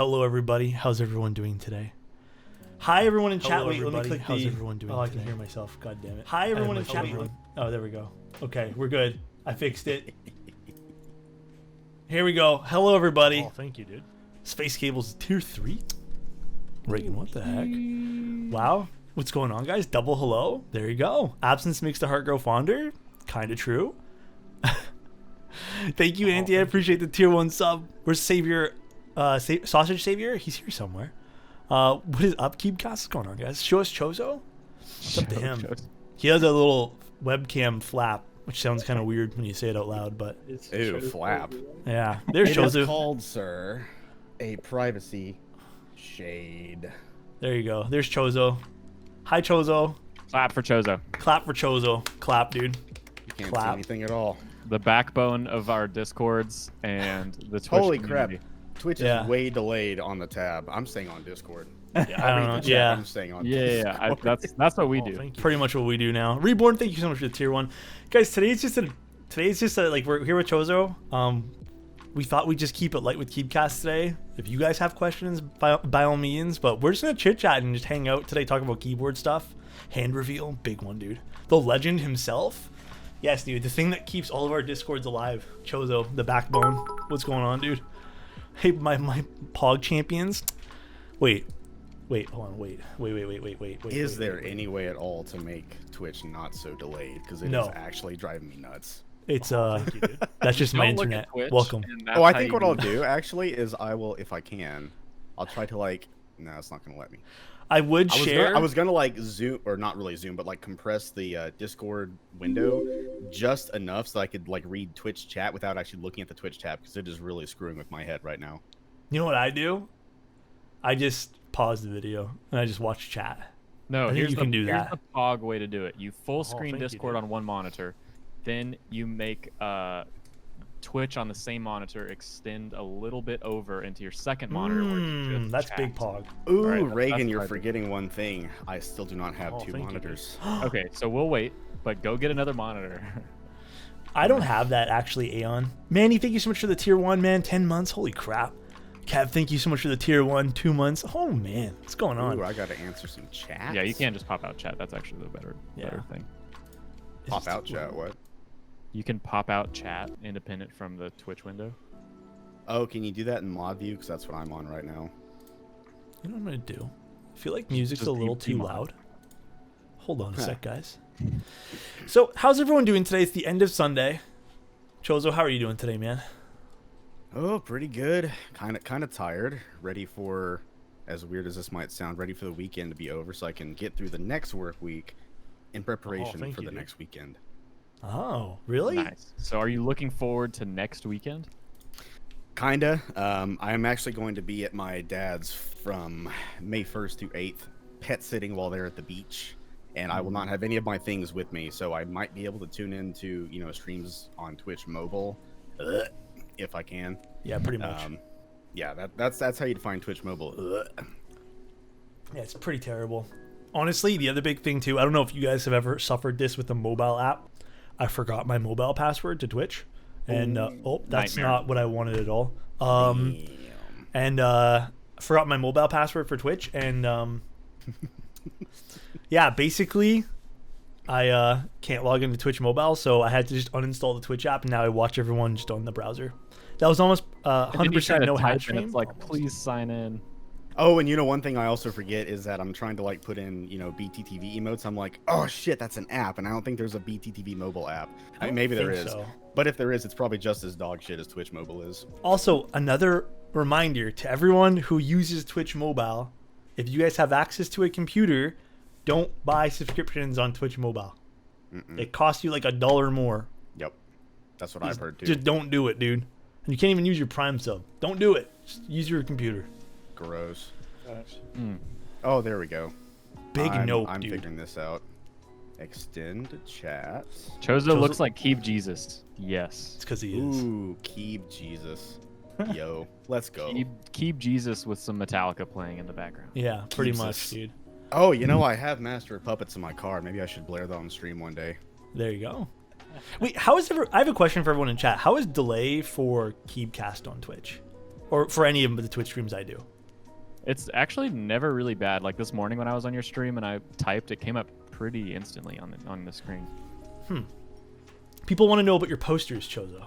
Hello, everybody. How's everyone doing today? Hi, everyone in chat. Hello, Wait, let me everybody. click How's the... everyone doing Oh, I today? can hear myself. God damn it. Hi, everyone in chat. Oh, there we go. Okay, we're good. I fixed it. Here we go. Hello, everybody. Oh, thank you, dude. Space Cables Tier 3? Reagan, what the heck? Wow. What's going on, guys? Double hello? There you go. Absence makes the heart grow fonder? Kinda true. Thank you, Auntie. I appreciate the Tier 1 sub. Where's Savior? Sausage Savior? He's here somewhere. What is up, Keebcast? What's going on, guys? Show us Chozo? What's up to him? He has a little webcam flap, which sounds kind of weird when you say it out loud, but... Ew, flap. Yeah, there's It is Chozo. called, sir, a privacy shade. There you go. There's Chozo. Hi, Chozo. Clap for Chozo. Clap for Chozo. Clap, dude. You can't Clap. see anything at all. The backbone of our Discords and the Twitch Holy community. crap. Twitch Yeah. is way delayed on the tab. I'm staying on Discord. I don't know. Yeah. I'm staying on Yeah, Discord. that's what we do. Thank you. Pretty much what we do now. Reborn, thank you so much for the Tier 1. Guys, today's just like we're here with Chozo. We thought we'd just keep it light with Keebcast today. If you guys have questions, by all means, but we're just gonna chit chat and just hang out today, talk about keyboard stuff. Hand reveal, big one, dude. The legend himself. Yes, dude, the thing that keeps all of our Discords alive. Chozo, the backbone. What's going on, dude? Hey, my Pog champions. Wait, hold on, wait. Is there any way at all to make Twitch not so delayed? Because it No. is actually driving me nuts. It's Thank you, dude. that's just my Don't look at internet. Twitch, Welcome. and that's Oh, I how think you what I'll do actually is I will, if I can, I'll try to like. No, it's not gonna let me. I would share. I was gonna like zoom, or not really zoom, but like compress the Discord window just enough so I could like read Twitch chat without actually looking at the Twitch tab, because it is really screwing with my head right now. You know what I do? I just pause the video and I just watch chat. No, I think here's you the, can do here's that. the Pog way to do it. You full screen thank you, Discord dude. on one monitor, then you make Twitch on the same monitor extend a little bit over into your second monitor. Where you just That's chat. big Pog. Ooh, Alright, Reagan, that's you're what I do. forgetting one thing. I still do not have Oh, two thank you, dude. monitors. Okay, so we'll wait, but go get another monitor. I don't have that actually, Aeon. Manny, thank you so much for the Tier 1, man. 10 months. Holy crap. Kev, thank you so much for the Tier 1, 2 months. Oh, man. What's going on? Ooh, I gotta answer some chat. Yeah, you can't just pop out chat. That's actually the better thing. Pop out chat. What? You can pop out chat independent from the Twitch window. Oh, can you do that in mod view? Because that's what I'm on right now. You know what I'm going to do? I feel like music's Just a little be too mod. loud. Hold on a sec, guys. So, how's everyone doing today? It's the end of Sunday. Chozo, how are you doing today, man? Oh, pretty good. Kind of tired. Ready for, as weird as this might sound, ready for the weekend to be over so I can get through the next work week in preparation thank for you, the dude. next weekend. Oh, really? Nice. So are you looking forward to next weekend? Kinda. I am actually going to be at my dad's from May 1st to 8th, pet sitting while they're at the beach. And I will not have any of my things with me, so I might be able to tune into, streams on Twitch mobile, if I can. Yeah, pretty much. Yeah, that's how you define Twitch mobile. Yeah, it's pretty terrible. Honestly, the other big thing too, I don't know if you guys have ever suffered this with a mobile app. I forgot my mobile password to Twitch. And that's Nightmare. not what I wanted at all. Damn. And forgot my mobile password for Twitch, and yeah, basically I can't log into Twitch mobile, so I had to just uninstall the Twitch app, and now I watch everyone just on the browser. That was almost And then you try 100% to no type hatch and stream. it's like, please sign in. Oh, and one thing I also forget is that I'm trying to like put in, BTTV emotes. I'm like, oh shit, that's an app, and I don't think there's a BTTV mobile app. I mean, maybe there think is, so. but if there is, it's probably just as dog shit as Twitch mobile is. Also, another reminder to everyone who uses Twitch mobile, if you guys have access to a computer, don't buy subscriptions on Twitch mobile. It costs you like $1 more. Yep, that's what I've heard too. Just don't do it, dude. And you can't even use your Prime sub. Don't do it. Just use your computer. Gross. Mm. Oh, there we go. Big nope, I'm dude. figuring this out. Extend chat. Chozo looks like Keeb Jesus. Yes. It's because he is. Ooh, Keeb Jesus. Yo, let's go. Keeb Jesus with some Metallica playing in the background. Yeah, pretty Jesus. much, dude. Oh, I have Master of Puppets in my car. Maybe I should blare that on stream one day. There you go. Wait, I have a question for everyone in chat. How is delay for Keebcast on Twitch? or for any of the Twitch streams I do. It's actually never really bad. Like this morning when I was on your stream and I typed, it came up pretty instantly on the screen. People want to know about your posters, Chozo.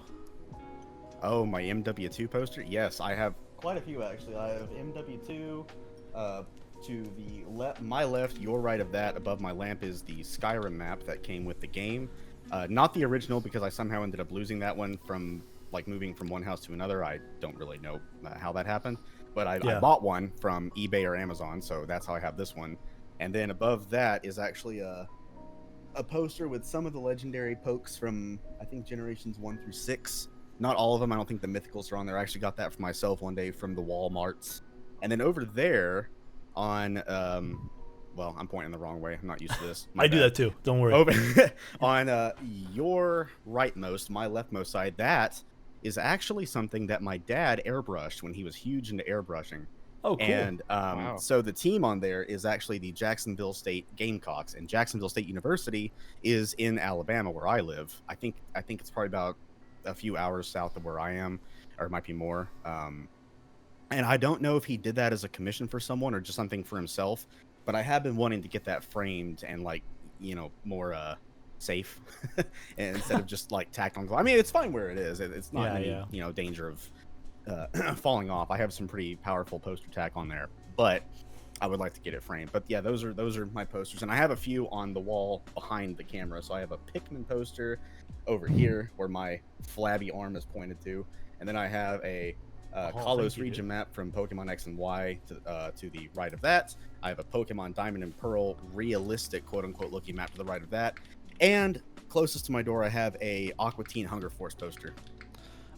Oh, my MW2 poster? Yes, I have quite a few actually. I have MW2. To the my left, your right of that, above my lamp is the Skyrim map that came with the game. Not the original, because I somehow ended up losing that one from like moving from one house to another. I don't really know how that happened, but I bought one from eBay or Amazon, so that's how I have this one. And then above that is actually a poster with some of the legendary pokes from, I think, generations 1 through 6. Not all of them. I don't think the mythicals are on there. I actually got that for myself one day from the Walmarts. And then over there on, well, I'm pointing the wrong way. I'm not used to this. I do that too. Don't worry. On your rightmost, my leftmost side, that is actually something that my dad airbrushed when he was huge into airbrushing. Oh, cool. And Wow. so the team on there is actually the Jacksonville State Gamecocks, and Jacksonville State University is in Alabama, where I live. I think it's probably about a few hours south of where I am, or it might be more. And I don't know if he did that as a commission for someone or just something for himself, but I have been wanting to get that framed and, like, you know, more safe and instead of just like tacked on. I mean, it's fine where it is. It's not any you know, danger of falling off. I have some pretty powerful poster tack on there, but I would like to get it framed. But yeah, those are my posters, and I have a few on the wall behind the camera. So I have a Pikmin poster over here where my flabby arm is pointed to, and then I have a Kalos region map from Pokemon X and Y to the right of that. I have a Pokemon Diamond and Pearl realistic quote-unquote looking map to the right of that, and closest to my door I have a Aqua Teen Hunger Force poster.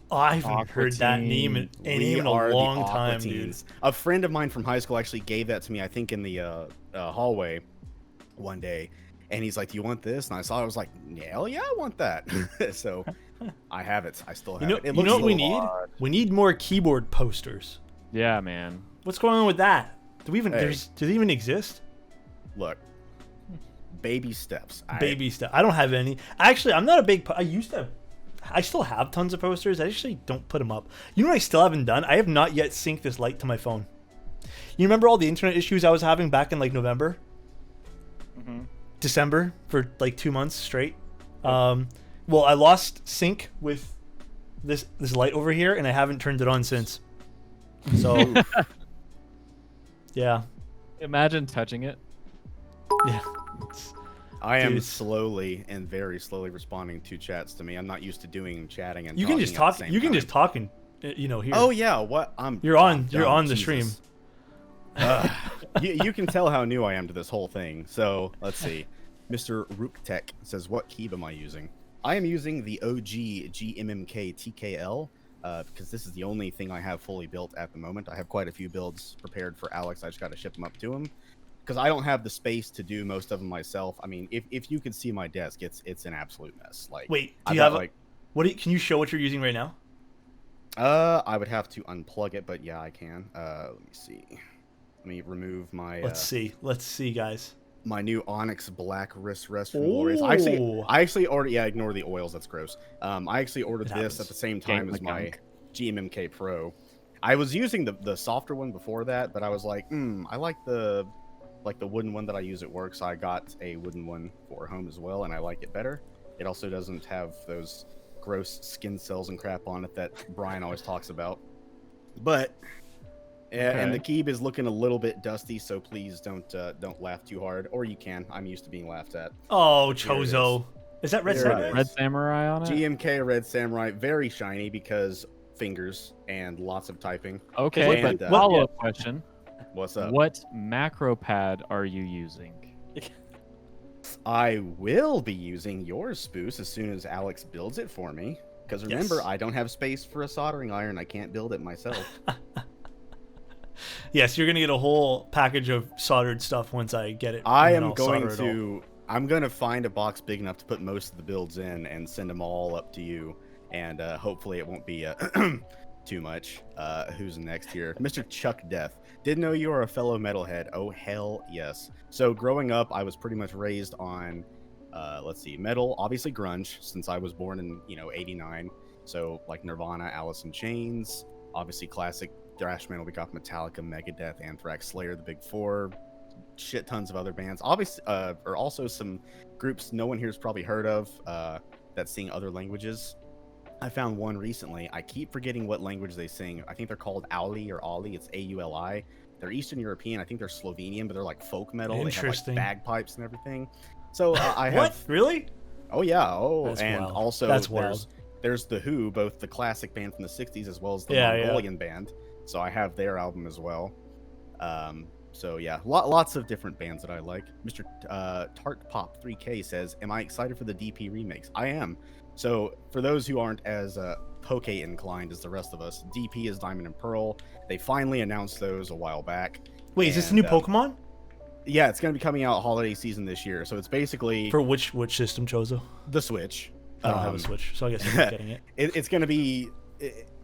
Oh, I haven't heard that name in a long time, dude. A friend of mine from high school actually gave that to me, I think, in the hallway one day. And he's like, "Do you want this?" And I saw it. I was like, "Hell yeah, I want that." So I have it. I still have it. You know what we need? We need more keyboard posters. Yeah, man. What's going on with that? Do they even exist? Look, baby steps. Baby steps. I don't have any. Actually, I'm not a big. I still have tons of posters. I actually don't put them up. You know what I still haven't done? I have not yet synced this light to my phone. You remember all the internet issues I was having back in like November? December for like 2 months straight. Well, I lost sync with this light over here, and I haven't turned it on since. So, yeah. Imagine touching it. Yeah. I am slowly and very slowly responding to chats to me. I'm not used to doing chatting and you can just talk. You can just talk and you know here. Oh yeah, what you're on the stream. You can tell how new I am to this whole thing. So let's see. Mr. Rooktek says, "What keyb am I using?" I am using the OG GMMK TKL because this is the only thing I have fully built at the moment. I have quite a few builds prepared for Alex. I just got to ship them up to him, because I don't have the space to do most of them myself. I mean, if you could see my desk, it's an absolute mess. Like, wait, do you have like, can you show what you're using right now? I would have to unplug it, but yeah, I can. Let me see. Let me remove my. Let's see, guys. My new Onyx Black wrist rest from Glorious. I actually ordered. Yeah, ignore the oils. That's gross. I actually ordered this at the same time as my GMMK Pro. I was using the softer one before that, but I was like, I like the wooden one that I use at work, so I got a wooden one for home as well, and I like it better. It also doesn't have those gross skin cells and crap on it that Brian always talks about. But and the keyb is looking a little bit dusty, so please don't laugh too hard, or you can. I'm used to being laughed at. Oh, Chozo. Is that Red Samurai? Red Samurai on it? GMK Red Samurai, very shiny because fingers and lots of typing. Okay, and, but follow-up question. What's up? What macro pad are you using? I will be using your Spoos as soon as Alex builds it for me. Because remember, I don't have space for a soldering iron. I can't build it myself. Yes, you're gonna get a whole package of soldered stuff once I get it. I'm going to find a box big enough to put most of the builds in and send them all up to you. And hopefully it won't be too much. Who's next here? Mr. Chuck Death. Didn't know you were a fellow metalhead. Oh, hell yes. So growing up, I was pretty much raised on, let's see, metal, obviously grunge, since I was born in, '89. So like Nirvana, Alice in Chains, Obviously, classic thrash metal. We got Metallica, Megadeth, Anthrax, Slayer, the Big Four, shit tons of other bands. Obviously, or also some groups no one here's probably heard of that sing other languages. I found one recently. I keep forgetting what language they sing. I think they're called Auli or Oli. It's Auli. They're Eastern European. I think they're Slovenian, but they're like folk metal. Interesting. They have like bagpipes and everything. So I What? have. Really? Oh yeah. Oh, That's and wild. also That's wild. there's the Who, both the classic band from the '60s as well as the Yeah, Mongolian band. So I have their album as well. So yeah, lots of different bands that I like. Mr. Tart Pop 3K says, "Am I excited for the DP remakes?" I am. So for those who aren't as Poke inclined as the rest of us, DP is Diamond and Pearl. They finally announced those a while back. Wait, is this a new Pokemon? Yeah, it's going to be coming out holiday season this year. So it's basically For which system, Chozo? the Switch. I don't have a Switch, so I guess I'm not getting it. It's going to be.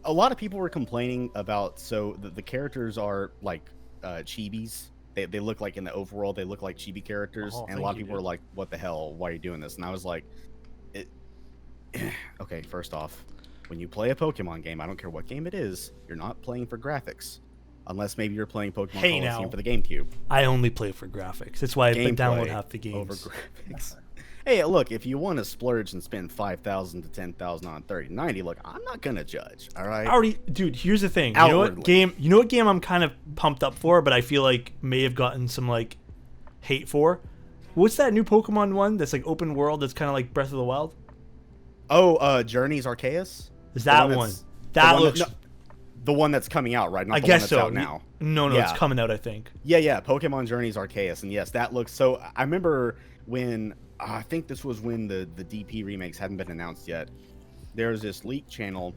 A lot of people were complaining about. So the characters are like chibis. They look like in the overworld, they look like chibi characters, and a lot of people were like, "What the hell? Why are you doing this?" And I was like, "Okay, first off, when you play a Pokemon game, I don't care what game it is, you're not playing for graphics, unless maybe you're playing Pokemon Coliseum for the GameCube. I only play for graphics. That's why I download half the games over graphics." Hey, look, if you want to splurge and spend $5,000 to $10,000 on 3090, look, I'm not gonna judge. All right. Dude. Here's the thing. You know what game I'm kind of pumped up for, but I feel like may have gotten some like hate for. What's that new Pokemon one that's like open world? That's kind of like Breath of the Wild. Oh, Journey's Arceus. Is that one? That looks. The one that's coming out, right? Not I the guess one that's so. out now. No, Yeah. it's coming out, I think. Yeah. Pokemon Journey's Arceus, and yes, that looks. So I remember when I think this was when the DP remakes hadn't been announced yet. There's this leak channel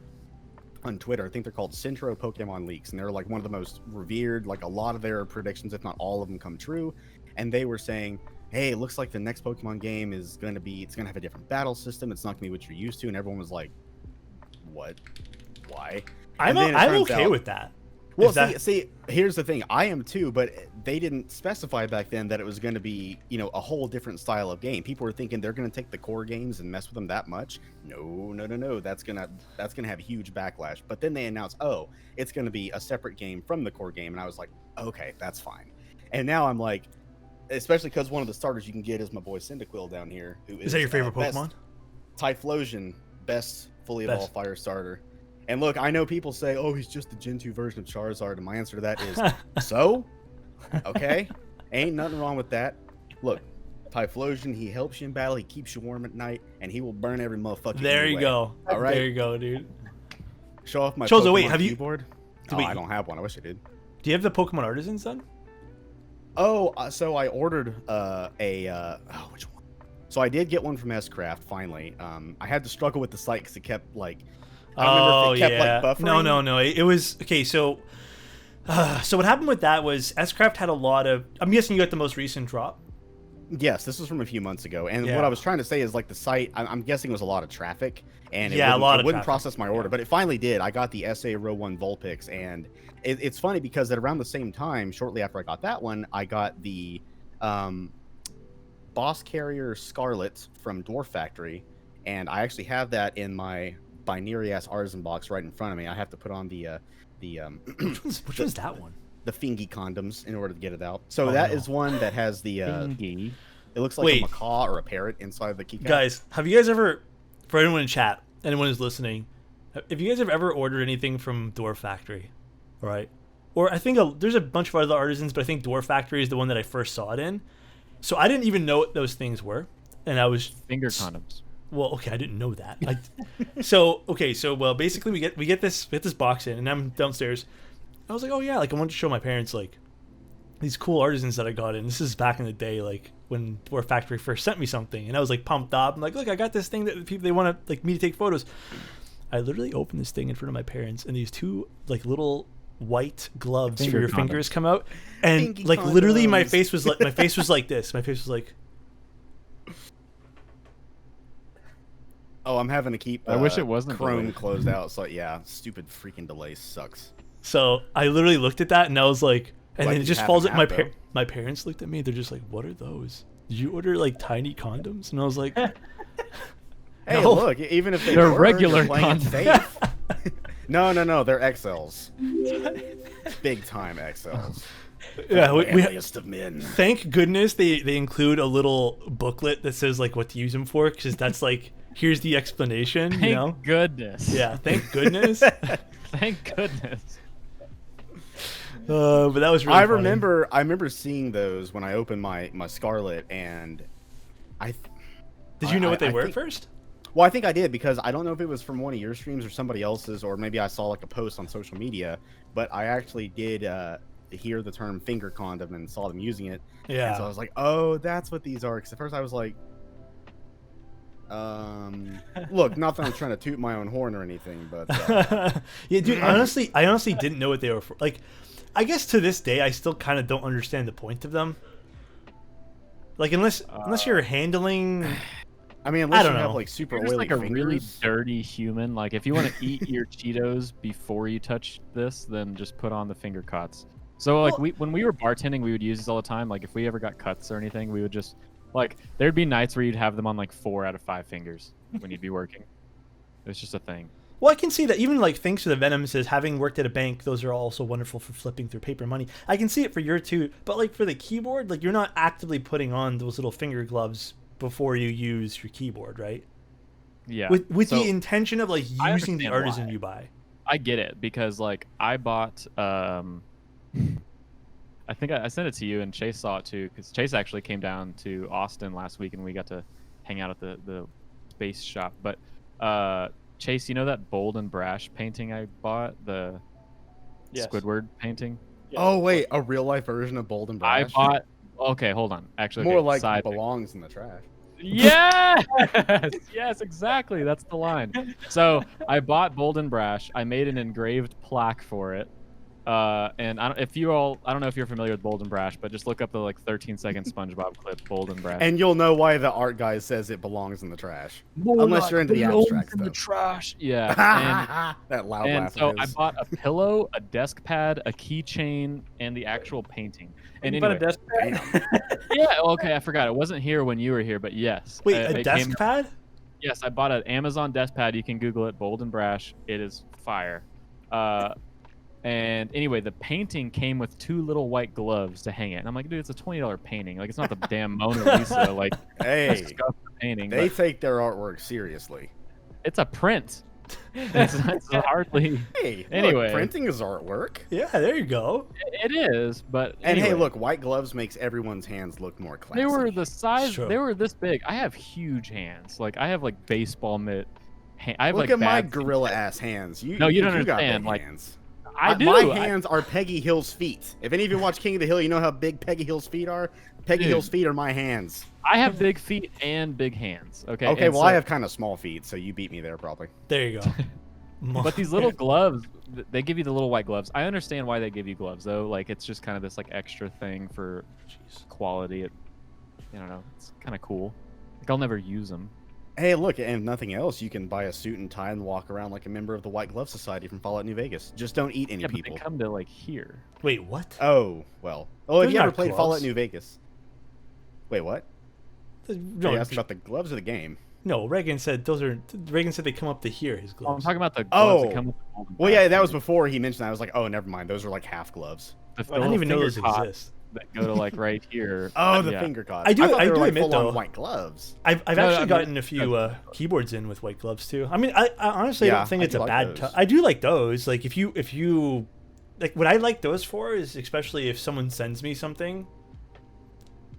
on Twitter. I think they're called Centro Pokemon Leaks, and they're like one of the most revered. Like a lot of their predictions, if not all of them, come true. And they were saying, "Hey, it looks like the next Pokemon game is going to be. It's going to have a different battle system. It's not going to be what you're used to." And everyone was like, "What? Why?" I'm okay with that. Well, see, here's the thing. I am too, but they didn't specify back then that it was going to be, a whole different style of game. People were thinking they're going to take the core games and mess with them that much. No. That's gonna have a huge backlash. But then they announced, oh, it's going to be a separate game from the core game, and I was like, okay, that's fine. And now I'm like, especially because one of the starters you can get is my boy Cyndaquil down here, who is that your favorite Pokemon? Typhlosion, best fully evolved fire starter. And look, I know people say, "Oh, he's just the Gen 2 version of Charizard," and my answer to that is, so? Okay, ain't nothing wrong with that. Look, Typhlosion, he helps you in battle, he keeps you warm at night, and he will burn every motherfucker. There you go. All right, there you go, dude. Show off my Chozo, Pokemon wait, have you? keyboard. Oh, I don't have one. I wish I did. Do you have the Pokemon Artisans then? Oh, so I ordered which one? So I did get one from S-Craft finally. I had to struggle with the site because it kept like. I don't remember if it kept like buffering. No. It was okay. So what happened with that was S-Craft had a lot of. I'm guessing you got the most recent drop. Yes, this was from a few months ago, and what I was trying to say is like the site. I'm guessing was a lot of traffic, and it wouldn't process my order, but it finally did. I got the SA Row 1 Vulpix, and it's funny because at around the same time, shortly after I got that one, I got the Boss Carrier Scarlet from Dwarf Factory, and I actually have that in my binary ass artisan box right in front of me. I have to put on the which one's that one? The Fingy condoms in order to get it out. So that is one that has the Fingy. It looks like a macaw or a parrot inside the keycap. Guys, have you guys ever, for anyone in chat, anyone who's listening, if you guys have ever ordered anything from Dwarf Factory, all right? Or I think there's a bunch of other artisans, but I think Dwarf Factory is the one that I first saw it in. So I didn't even know what those things were, and I was finger condoms. Well, okay, I didn't know that. So basically we get this box in, and I'm downstairs. I was like, oh yeah, like I wanted to show my parents like these cool artisans that I got in. This is back in the day, like when Dwarf Factory first sent me something, and I was like pumped up. I'm like, look, I got this thing that people they want to like me to take photos. I literally opened this thing in front of my parents, and these two like little white gloves for your fingers come out, and like literally my face was like this. My face was like. Oh, I'm having to keep. I wish it wasn't Chrome closed out. So yeah, stupid freaking delay sucks. So I literally looked at that and I was like, and then it just falls at my parents looked at me. They're just like, "What are those? Did you order like tiny condoms?" And I was like, "Hey, look, even if they're regular condoms, No, they're XLs. Big time XLs. Yeah, Manliest of men. thank goodness they include a little booklet that says like what to use them for, because that's like, here's the explanation. You Thank know? goodness. Yeah, thank goodness. Thank goodness. But that was really I funny. remember seeing those when I opened my Scarlet, and Did you know what they were at think- first? Well, I think I did, because I don't know if it was from one of your streams or somebody else's, or maybe I saw like a post on social media, but I actually did hear the term finger condom and saw them using it. Yeah. And so I was like, oh, that's what these are. Because at first I was like, look, not that I'm trying to toot my own horn or anything, but Yeah, dude. Honestly, I honestly didn't know what they were for. Like, I guess to this day, I still kind of don't understand the point of them. Like, unless you're handling. I mean, I unless don't you have know. like super You're just oily like a fingers. really dirty human. Like, if you want to eat your Cheetos before you touch this, then just put on the finger cuts. So, like, when we were bartending, we would use this all the time. Like, if we ever got cuts or anything, we would just, like, there'd be nights where you'd have them on, like, 4 out of 5 fingers when you'd be working. It's just a thing. Well, I can see that even like thanks to the Venom says having worked at a bank, those are also wonderful for flipping through paper money. I can see it for your two, but like for the keyboard, like you're not actively putting on those little finger gloves before you use your keyboard, right? Yeah. With So, the intention of like I using the understand artisan why. you buy. I get it, because, like, I bought, I think I sent it to you, and Chase saw it too, because Chase actually came down to Austin last week, and we got to hang out at the space shop. But Chase, you know that Bold and Brash painting I bought, the Yes. Squidward painting? Oh wait, a real life version of Bold and Brash. I bought. Okay, hold on. Actually, More okay, like side thing. belongs in the trash. Yes, yes, exactly. That's the line. So I bought Bold and Brash. I made an engraved plaque for it. And I don't know if you're familiar with Bold and Brash, but just look up the like 13-second SpongeBob clip, Bold and Brash. And you'll know why the art guy says it belongs in the trash. Unless you're into the abstract in the stuff. trash. Yeah. That loud And laugh so of I his. bought a pillow, a desk pad, a keychain, and the actual painting. And You bought anyway, a desk pad? yeah, okay, I forgot. It wasn't here when you were here, but yes. Wait, it a desk came- pad? Yes, I bought an Amazon desk pad. You can Google it, Bold and Brash. It is fire. And anyway, the painting came with 2 little white gloves to hang it. And I'm like, dude, it's a $20 painting. Like, it's not the damn Mona Lisa. Like, Hey, disgusting painting. they But take their artwork seriously. it's a print. It's hardly. Hey, look, Anyway. printing is artwork. Yeah, there you go. It is, but And hey, anyway, look, white gloves makes everyone's hands look more classy. they were the size. Sure. They were this big. I have huge hands. Like, I have like baseball mitt. I have Look like at my bad- gorilla ass hands. No, you don't think got understand, big like, hands. I do. My I- hands are Peggy Hill's feet. If any of you watch King of the Hill, you know how big Peggy Hill's feet are. Peggy Dude. Hill's feet are my hands. I have big feet and big hands. Okay. Okay, and well, so- I have kind of small feet, so you beat me there probably. There you go. But these little gloves, they give you the little white gloves. I understand why they give you gloves, though. Like, it's just kind of this like extra thing for quality. I don't know. It's kind of cool. Like, I'll never use them. Hey, look, and if nothing else, you can buy a suit and tie and walk around like a member of the White Glove Society from Fallout New Vegas. Just don't eat any Yeah, but people. they come to like here. Wait, what? Oh, well. Oh, have Those you ever aren't played gloves. Fallout New Vegas? Wait, what? Are No, you asking about the gloves or the game? no. Reagan said those are. Reagan said they come up to here. His Oh, I'm gloves. talking about the gloves that Oh. come with the golden Well, yeah, brass that was fingers. before he mentioned that. I was like, oh, never mind. Those are like half gloves. The I didn't little even know finger those cots exist. that go to like right here. Oh, the Yeah. finger cots. I do- thought I they were do like admit, full-on though- white gloves. I've No, actually I mean, gotten a few keyboards in with white gloves too. I mean, I honestly Yeah, don't think I it's do a like bad. those. I do like those. Like if you like what I like those for is especially if someone sends me something,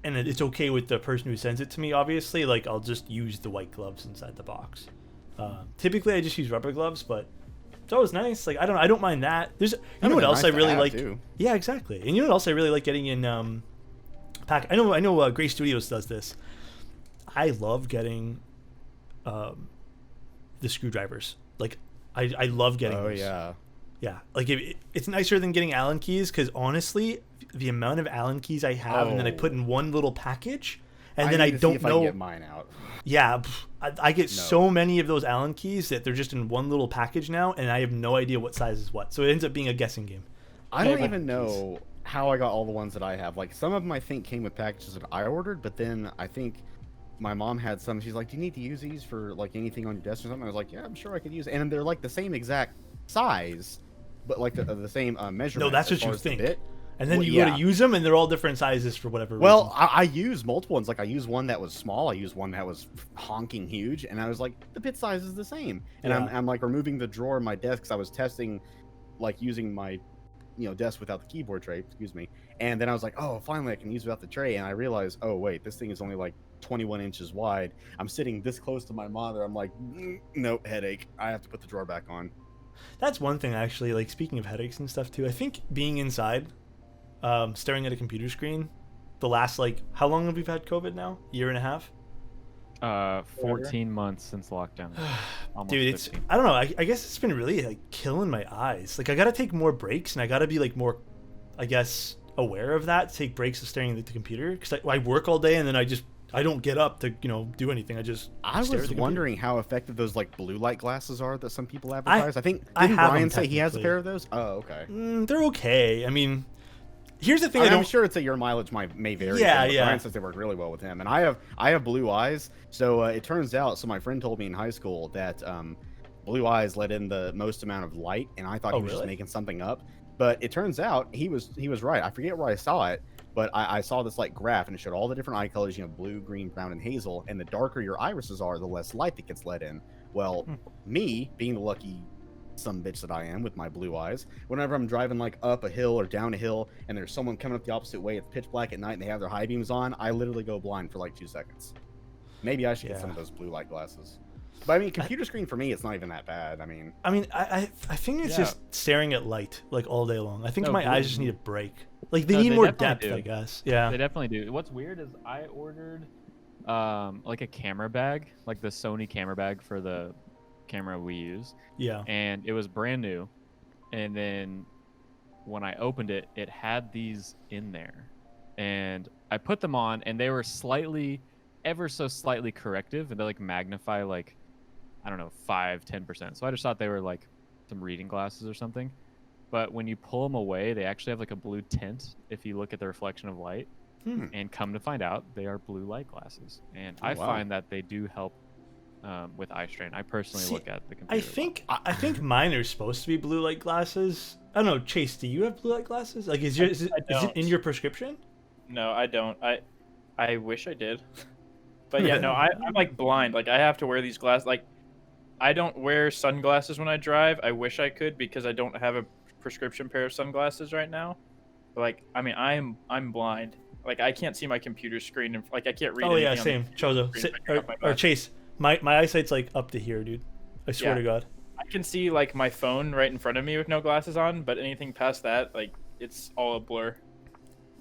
and it's okay with the person who sends it to me. Obviously, like I'll just use the white gloves inside the box. Typically, I just use rubber gloves, but it's always nice. Like I don't mind that. There's you know what they're else nice I to really have, like. too. Yeah, exactly. And you know what else I really like getting in pack. I know. Gray Studios does this. I love getting the screwdrivers. Like I love getting. Oh, those. yeah. Yeah. Like it's nicer than getting Allen keys because honestly, the amount of Allen keys I have and then I put in one little package, and then I need to see don't if I know. can get mine out. Yeah, I get so many of those Allen keys that they're just in one little package now, and I have no idea what size is what. So it ends up being a guessing game. I don't Okay. even know how I got all the ones that I have. Like, some of them I think came with packages that I ordered, but then I think my mom had some. She's like, do you need to use these for, like, anything on your desk or something? I was like, yeah, I'm sure I could use it. And they're, like, the same exact size, but like the same measurement. No, that's as what far you as the think. bit. And then Well, you yeah. go to use them, and they're all different sizes for whatever Well, reason. I use multiple ones. Like I used one that was small. I used one that was honking huge, and I was like, the bit size is the same. And Yeah. I'm like removing the drawer in my desk because I was testing, like using my, desk without the keyboard tray. Excuse me. And then I was like, oh, finally I can use without the tray. And I realized, oh wait, this thing is only like 21 inches wide. I'm sitting this close to my monitor. I'm like, nope, headache. I have to put the drawer back on. That's one thing, actually. Like, speaking of headaches and stuff too, I think being inside, staring at a computer screen, the last, like, how long have we had COVID now? Year and a half? 14 months since lockdown. Almost Dude, it's 15. I don't know. I guess it's been really like killing my eyes. Like, I gotta take more breaks, and I gotta be like more, I guess, aware of that. Take breaks of staring at the computer because I work all day, and then I don't get up to do anything. I just I stare at was the computer. wondering how effective those like blue light glasses are that some people advertise. I think I didn't have Brian them say he has a technically. pair of those? Oh, okay. They're okay. I mean, here's the thing. I'm sure it's that your mileage may vary. Yeah, but yeah. Brian says they work really well with him, and I have blue eyes. So it turns out. So my friend told me in high school that blue eyes let in the most amount of light, and I thought he was just really? making something up. But it turns out he was right. I forget where I saw it, but I saw this like graph, and it showed all the different eye colors. Blue, green, brown, and hazel. And the darker your irises are, the less light that gets let in. Well, me being the lucky some bitch that I am with my blue eyes, whenever I'm driving like up a hill or down a hill and there's someone coming up the opposite way, it's pitch black at night and they have their high beams on, I literally go blind for like 2 seconds. Maybe I should get some of those blue light glasses. But I mean, computer screen for me, it's not even that bad. I mean, I think it's just staring at light like all day long. I think No, my eyes just need a break. Like they need they more definitely depth, do. I guess. Yeah. They definitely do. What's weird is I ordered like a camera bag, like the Sony camera bag for the camera we use. Yeah. And it was brand new. And then when I opened it, it had these in there. And I put them on, and they were ever so slightly corrective, and they like magnify like, I don't know, 5-10%. So I just thought they were like some reading glasses or something. But when you pull them away, they actually have like a blue tint if you look at the reflection of light. And come to find out, they are blue light glasses. And I find that they do help with eye strain. I personally look at the computer. I think mine are supposed to be blue light glasses. I don't know, Chase, do you have blue light glasses? Like, is it in your prescription? No, I don't. I wish I did. But yeah, no, I'm like blind. Like I have to wear these glasses. Like I don't wear sunglasses when I drive. I wish I could because I don't have a prescription pair of sunglasses right now. But like, I mean, I'm blind. Like I can't see my computer screen, and like I can't read. Oh yeah, anything same. on the Chozo, screen if I turn off my or back. Chase, my eyesight's like up to here, dude. I swear to God. I can see like my phone right in front of me with no glasses on, but anything past that, like it's all a blur.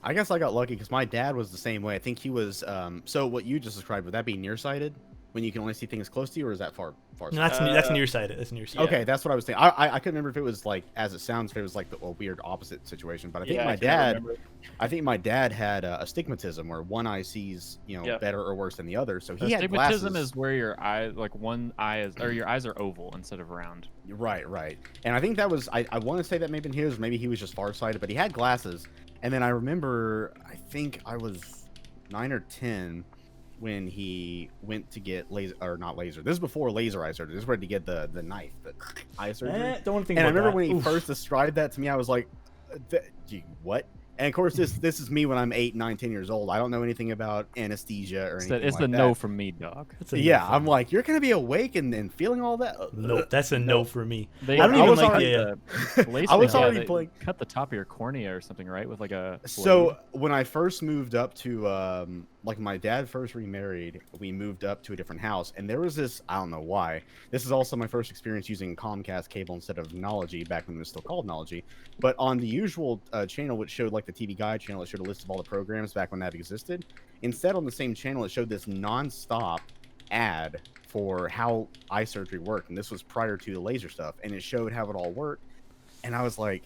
I guess I got lucky because my dad was the same way. I think he was. So what you just described, would that be nearsighted when you can only see things close to you, or is that far? No, that's nearsighted. That's nearsighted. Okay, that's what I was thinking. I couldn't remember if it was like as it sounds, if it was like a weird opposite situation. But I think my dad had astigmatism, where one eye sees better or worse than the other. So he had glasses. Astigmatism is where your eye, like one eye is, or your eyes are oval instead of round. Right. And I think that was I want to say that maybe his, or maybe he was just farsighted, but he had glasses. And then I remember, I think I was 9 or 10 when he went to get laser, or not laser. This is before laser eye surgery. This is where to get the knife, the eye surgery. Don't want to think And I about remember that. when he first described that to me, I was like, what? And of course, this is me when I'm 8, 9, 10 years old. I don't know anything about anesthesia or anything It's like the that. no from me, dog. Yeah, I'm like, you're gonna be awake and feeling all that. Nope, that's a no for me. They, I don't even like the I was yeah, already they playing. cut the top of your cornea or something, right? With like a So when I first moved up to like my dad first remarried, we moved up to a different house, and there was this, I don't know why. This is also my first experience using Comcast cable instead of Nology back when it was still called Nology. But on the usual channel, which showed like the TV Guide channel, it showed a list of all the programs back when that existed. Instead, on the same channel, it showed this non-stop ad for how eye surgery worked, and this was prior to the laser stuff, and it showed how it all worked. And I was like,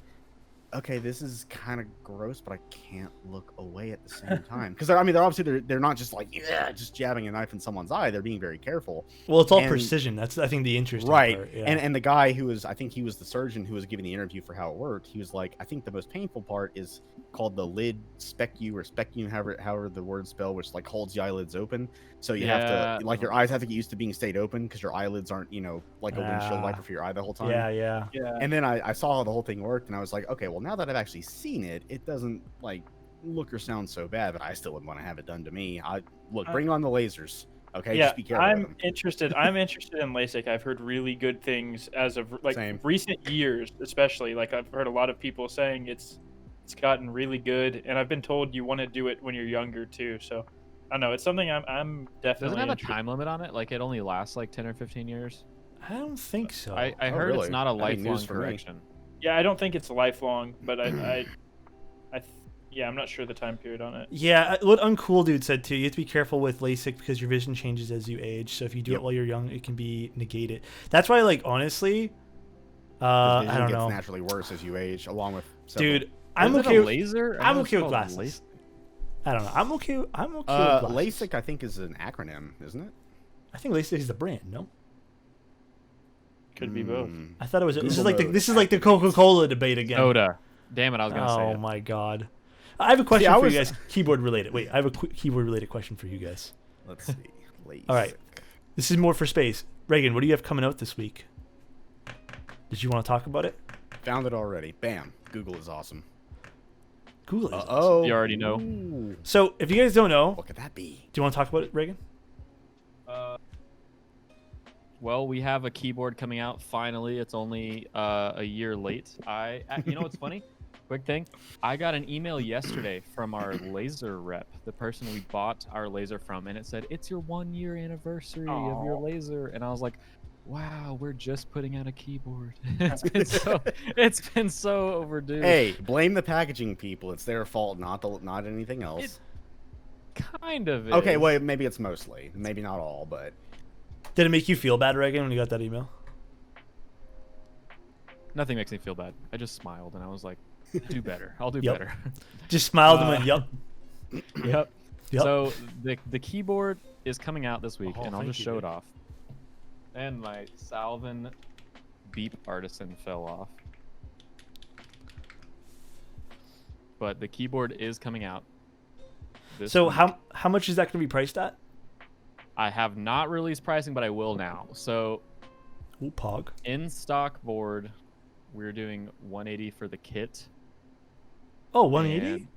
okay, this is kind of gross, but I can't look away at the same time. Because I mean, they're obviously they're not just like just jabbing a knife in someone's eye. They're being very careful. Well, it's all And- precision. That's I think the interesting Right. part. Yeah. And the guy who was, I think he was the surgeon who was giving the interview for how it worked. He was like, I think the most painful part is called the lid speculum, however the word spell, which like holds the eyelids open. So you have to, like, your eyes have to get used to being stayed open because your eyelids aren't, like a windshield wiper for your eye the whole time. yeah. And then I saw how the whole thing worked, and I was like, okay, well, now that I've actually seen it, it doesn't like look or sound so bad, but I still wouldn't want to have it done to me. Bring on the lasers. Okay, Yeah, just be careful. with I'm them. interested. I'm interested in LASIK. I've heard really good things as of like Same. recent years, especially. Like I've heard a lot of people saying it's gotten really good, and I've been told you want to do it when you're younger too. So I don't know. It's something I'm definitely. Does it have a interested. time limit on it? Like it only lasts like 10 or 15 years? I don't think so. I Oh, heard really? it's not a That'd be lifelong news for me. correction. Yeah, I don't think it's lifelong, but yeah, I'm not sure the time period on it. Yeah, what Uncool Dude said too, you have to be careful with LASIK because your vision changes as you age. So if you do it while you're young, it can be negated. That's why, like, honestly, I don't It know. gets naturally worse as you age, along with several- Dude, I'm Is it okay. a laser? I I'm know it's okay with called glasses. LASIK. I don't know. I'm okay with glasses. LASIK, I think, is an acronym, isn't it? I think LASIK is the brand. No, Could be both. I thought it was. This is Google like the knows. Coca-Cola debate again. Soda. Damn it, I was gonna say Oh it. my god. I have a question I for was- you guys. Keyboard related. Wait, I have a keyboard related question for you guys. Let's see. LASIK. All right. This is more for space. Reagan, what do you have coming out this week? Did you want to talk about it? Found it already. Bam. Google is awesome. Google it. Oh. You already know. Ooh. So, if you guys don't know, What could that be? do you want to talk about it, Reagan? Well, we have a keyboard coming out finally. It's only a year late. You know what's funny? Quick thing. I got an email yesterday from our laser rep, the person we bought our laser from, and it said it's your 1 year anniversary of your Aw. laser, and I was like, wow, we're just putting out a keyboard. it's been so overdue. Hey, blame the packaging people. It's their fault, not anything else. It kind of is. Okay, well, maybe it's mostly. Maybe not all, but Did it make you feel bad, Reagan, when you got that email? Nothing makes me feel bad. I just smiled and I was like, do better. I'll do Yep. better. Just smiled and went, "Yup." Yep. Yep. So the keyboard is coming out this week, Oh, and I'll thank just you, show dude. it off. And my Salvin Beep Artisan fell off. But the keyboard is coming out. So week. how much is that going to be priced at? I have not released pricing, but I will now. So Ooh, Pog. in stock board, we're doing 180 for the kit. Oh, 180? and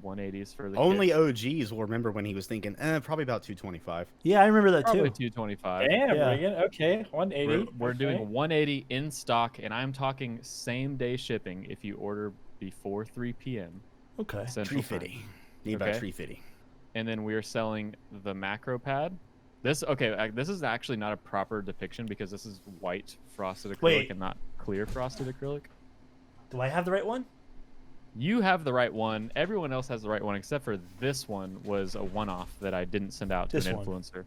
180s for the only kit. OGs will remember when he was thinking, probably about 225. Yeah, I remember that Probably too. Damn, 225. Yeah. Reagan. Okay, 180. We're Okay. doing 180 in stock, and I'm talking same day shipping if you order before 3 p.m. Okay. Central Tree Time. fitty. Need about Okay. tree fitty. And then we're selling the macro pad. This is actually not a proper depiction because this is white frosted acrylic Wait. and not clear frosted acrylic. Do I have the right one? You have the right one. Everyone else has the right one except for this one was a one-off that I didn't send out to This an one. influencer.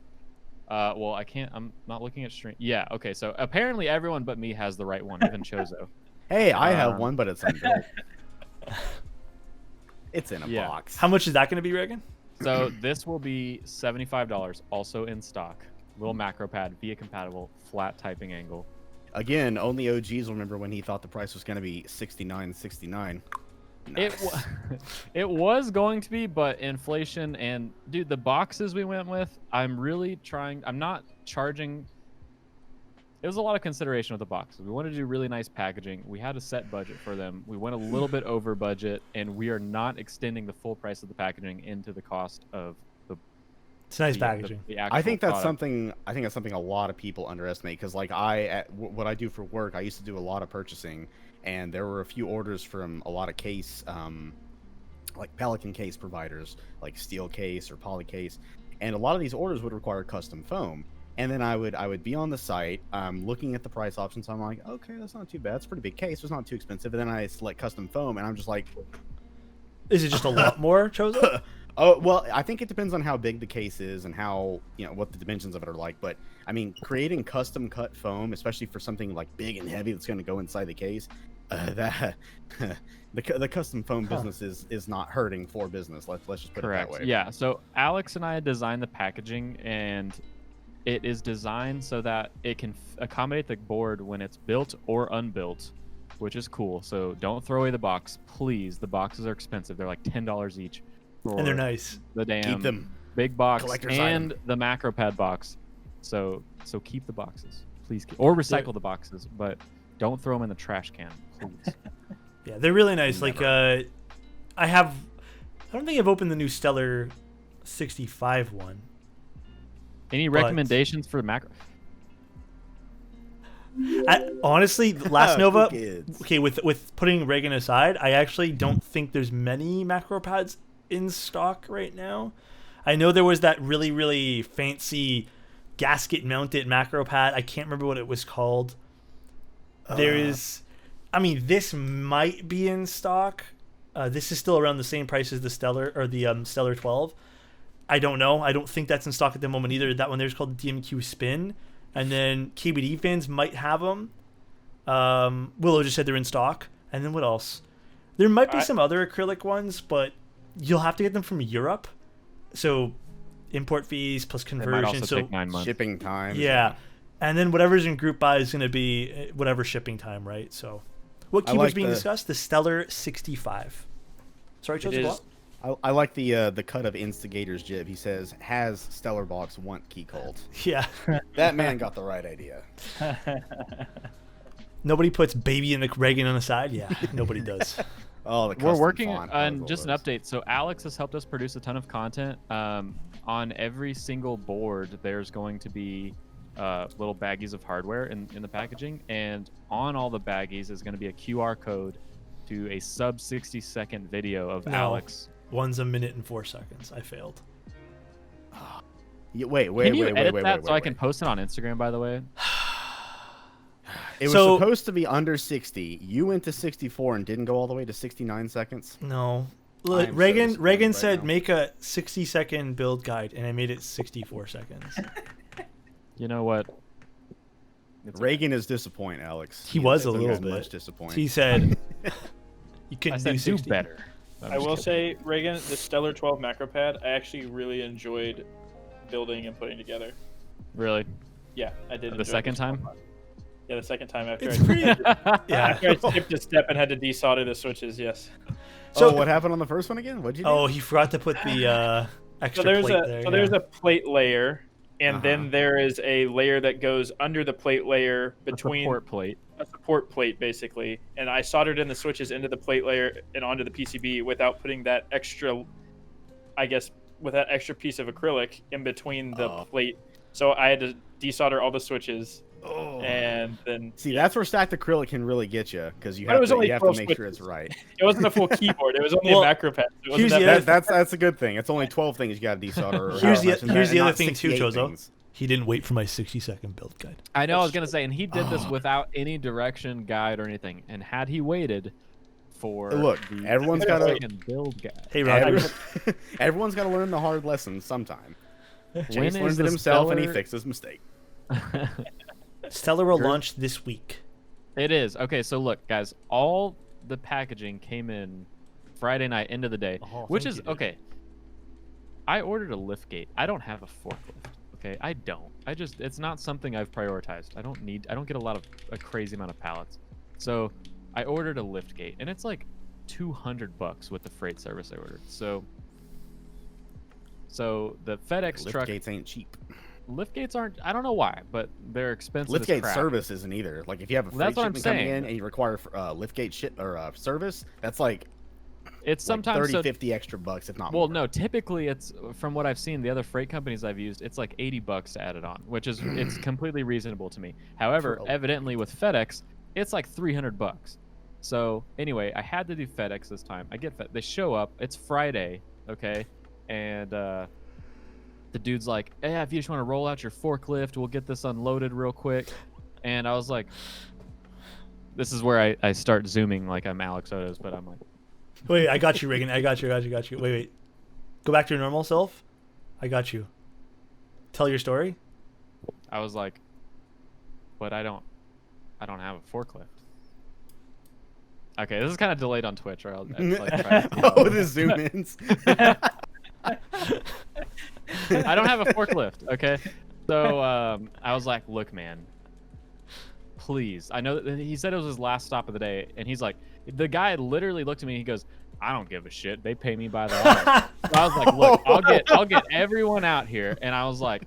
Well, I can't. I'm not looking at stream. Yeah. Okay. So apparently everyone but me has the right one, even Chozo. Hey, I have Um, one, but it's unbuilt. It's in a Yeah. box. How much is that going to be, Reagan? So this will be $75, also in stock. Little macro pad, VIA compatible, flat typing angle. Again, only OGs will remember when he thought the price was going to be $69.69. Nice. It was going to be, but inflation and dude, the boxes we went with, I'm really trying. I'm not charging. It was a lot of consideration with the boxes. We wanted to do really nice packaging. We had a set budget for them. We went a little bit over budget, and we are not extending the full price of the packaging into the cost of the. It's nice the- packaging. the actual I think that's product. something. I think that's something a lot of people underestimate because, like, what I do for work, I used to do a lot of purchasing, and there were a few orders from a lot of case, like Pelican case providers, like Steel Case or Poly Case, and a lot of these orders would require custom foam. And then I would be on the site, looking at the price options. I'm like, okay, that's not too bad. It's a pretty big case. It's not too expensive. And then I select custom foam, and I'm just like, Is it just a lot more, Chozo? oh, well, I think it depends on how big the case is and how, what the dimensions of it are like. But I mean, creating custom cut foam, especially for something like big and heavy that's going to go inside the case, That the custom phone business is not hurting for business. Let's just put Correct. it that way. Yeah. So Alex and I designed the packaging, and it is designed so that it can accommodate the board when it's built or unbuilt, which is cool. So don't throw away the box, please. The boxes are expensive. They're like $10 each. And they're nice. The damn Keep them. big box Collector's and item. the macro pad box. So keep the boxes, please, or recycle the boxes, but don't throw them in the trash can, please. Yeah, they're really nice. Like, I don't think I've opened the new Stellar 65 one. Any recommendations for the macro? Honestly, Last Nova. Kids. Okay, with putting Reagan aside, I actually don't think there's many macro pads in stock right now. I know there was that really, really fancy gasket mounted macro pad. I can't remember what it was called. There is, I mean, this might be in stock. This is still around the same price as the Stellar or the Stellar 12. I don't know. I don't think that's in stock at the moment either. That one there's called DMQ Spin, and then KBD fans might have them. Willow just said they're in stock, and then what else? There might be some other acrylic ones, but you'll have to get them from Europe. So import fees plus It might conversion. also So take 9 months. Shipping time. yeah. And then whatever's in group buy is going to be whatever shipping time, right? So what keyboard's being discussed? The Stellar 65. Sorry, Chozo, go on. I like the cut of Instigator's jib. He says, has Stellar Box want key cold? Yeah. That man got the right idea. Nobody puts baby in the Reagan on the side? Yeah, nobody does. Oh, the We're custom working font. on just an update. So Alex has helped us produce a ton of content. On every single board, there's going to be little baggies of hardware in the packaging, and on all the baggies is going to be a QR code to a sub 60-second video of Alex. One's a minute and 4 seconds. I failed. Yeah, wait, Can you edit that wait, so I can post it on Instagram, by the way? It was So- supposed to be under 60. You went to 64 and didn't go all the way to 69 seconds. No. I am so Reagan disappointed right said now. make a 60-second build guide, and I made it 64 seconds. You know what? Reagan is disappointed, Alex. He was a is little bit. much disappointed. He said you I couldn't said do do 60. better. I will say, Reagan, the Stellar 12 macro pad, I actually really enjoyed building and putting together. Really? Yeah, I did. The enjoy second this time? one. Yeah, the second time after It's I, pretty. Yeah. after I skipped a step and had to desolder the switches. Yes. So what happened on the first one again? What'd you do? Oh, he forgot to put the extra So there's plate a there. there's yeah. a plate layer, and then Uh-huh. there is a layer that goes under the plate layer A between support plate. a support plate basically. And I soldered in the switches into the plate layer and onto the PCB without putting that extra, I guess, with that extra piece of acrylic in between the Oh. plate. So I had to desolder all the switches, Oh. and then See, that's where stacked acrylic can really get you, because you But it have was to, only you have to 12 make sure it's switches. right. it wasn't a full keyboard. It was only Well, a macro pad. So it here's wasn't the that other- bad. That's a good thing. It's only 12 things you got to desolder. Or Here's the- however much, and here's the not other thing too, 68 Chozo. things. He didn't wait for my 60-second build guide. I know, I was That's going to say, and he did this without any direction, guide, or anything. And had he waited for Look, the everyone's gotta- second build guide. Hey, Roger. Everyone's got to learn the hard lesson sometime. When Chase is learns it the himself, and he Stellar- fixed his mistake. Stellar will Sure. launch this week. It is. Okay, so look, guys, all the packaging came in Friday night, end of the day, Oh, which thank is you, dude. okay. I ordered a lift gate. I don't have a forklift. Okay, I don't. It's not something I've prioritized. I don't get a crazy amount of pallets. So I ordered a lift gate, and it's like $200 with the freight service I ordered. So the FedEx truck Liftgates ain't cheap. lift gates aren't. I don't know why, but they're expensive. as Liftgate crap. service isn't either. Like if you have a Well, that's freight what I'm shipment coming saying. in and you require liftgate ship or service, that's like It's sometimes 30, so 50 extra bucks, if not Well, more. no. Typically, it's from what I've seen. The other freight companies I've used, it's like $80 to add it on, which is it's completely reasonable to me. However, For a- evidently with FedEx, it's like $300. So anyway, I had to do FedEx this time. I get they show up. It's Friday, okay, and the dude's like, "Yeah, if you just want to roll out your forklift, we'll get this unloaded real quick." And I was like, "This is where I start zooming like I'm Alex Otis," but I'm like. Wait, I got you, Reagan. I got you. Wait. Go back to your normal self. I got you. Tell your story. I was like, but I don't have a forklift. Okay, this is kind of delayed on Twitch, or I'll like, try to Oh, the zoom ins. I don't have a forklift, okay? So I was like, look, man, please. I know that he said it was his last stop of the day, and he's like, the guy literally looked at me and he goes, I don't give a shit. They pay me by the hour. So I was like, look, I'll get everyone out here. And I was like,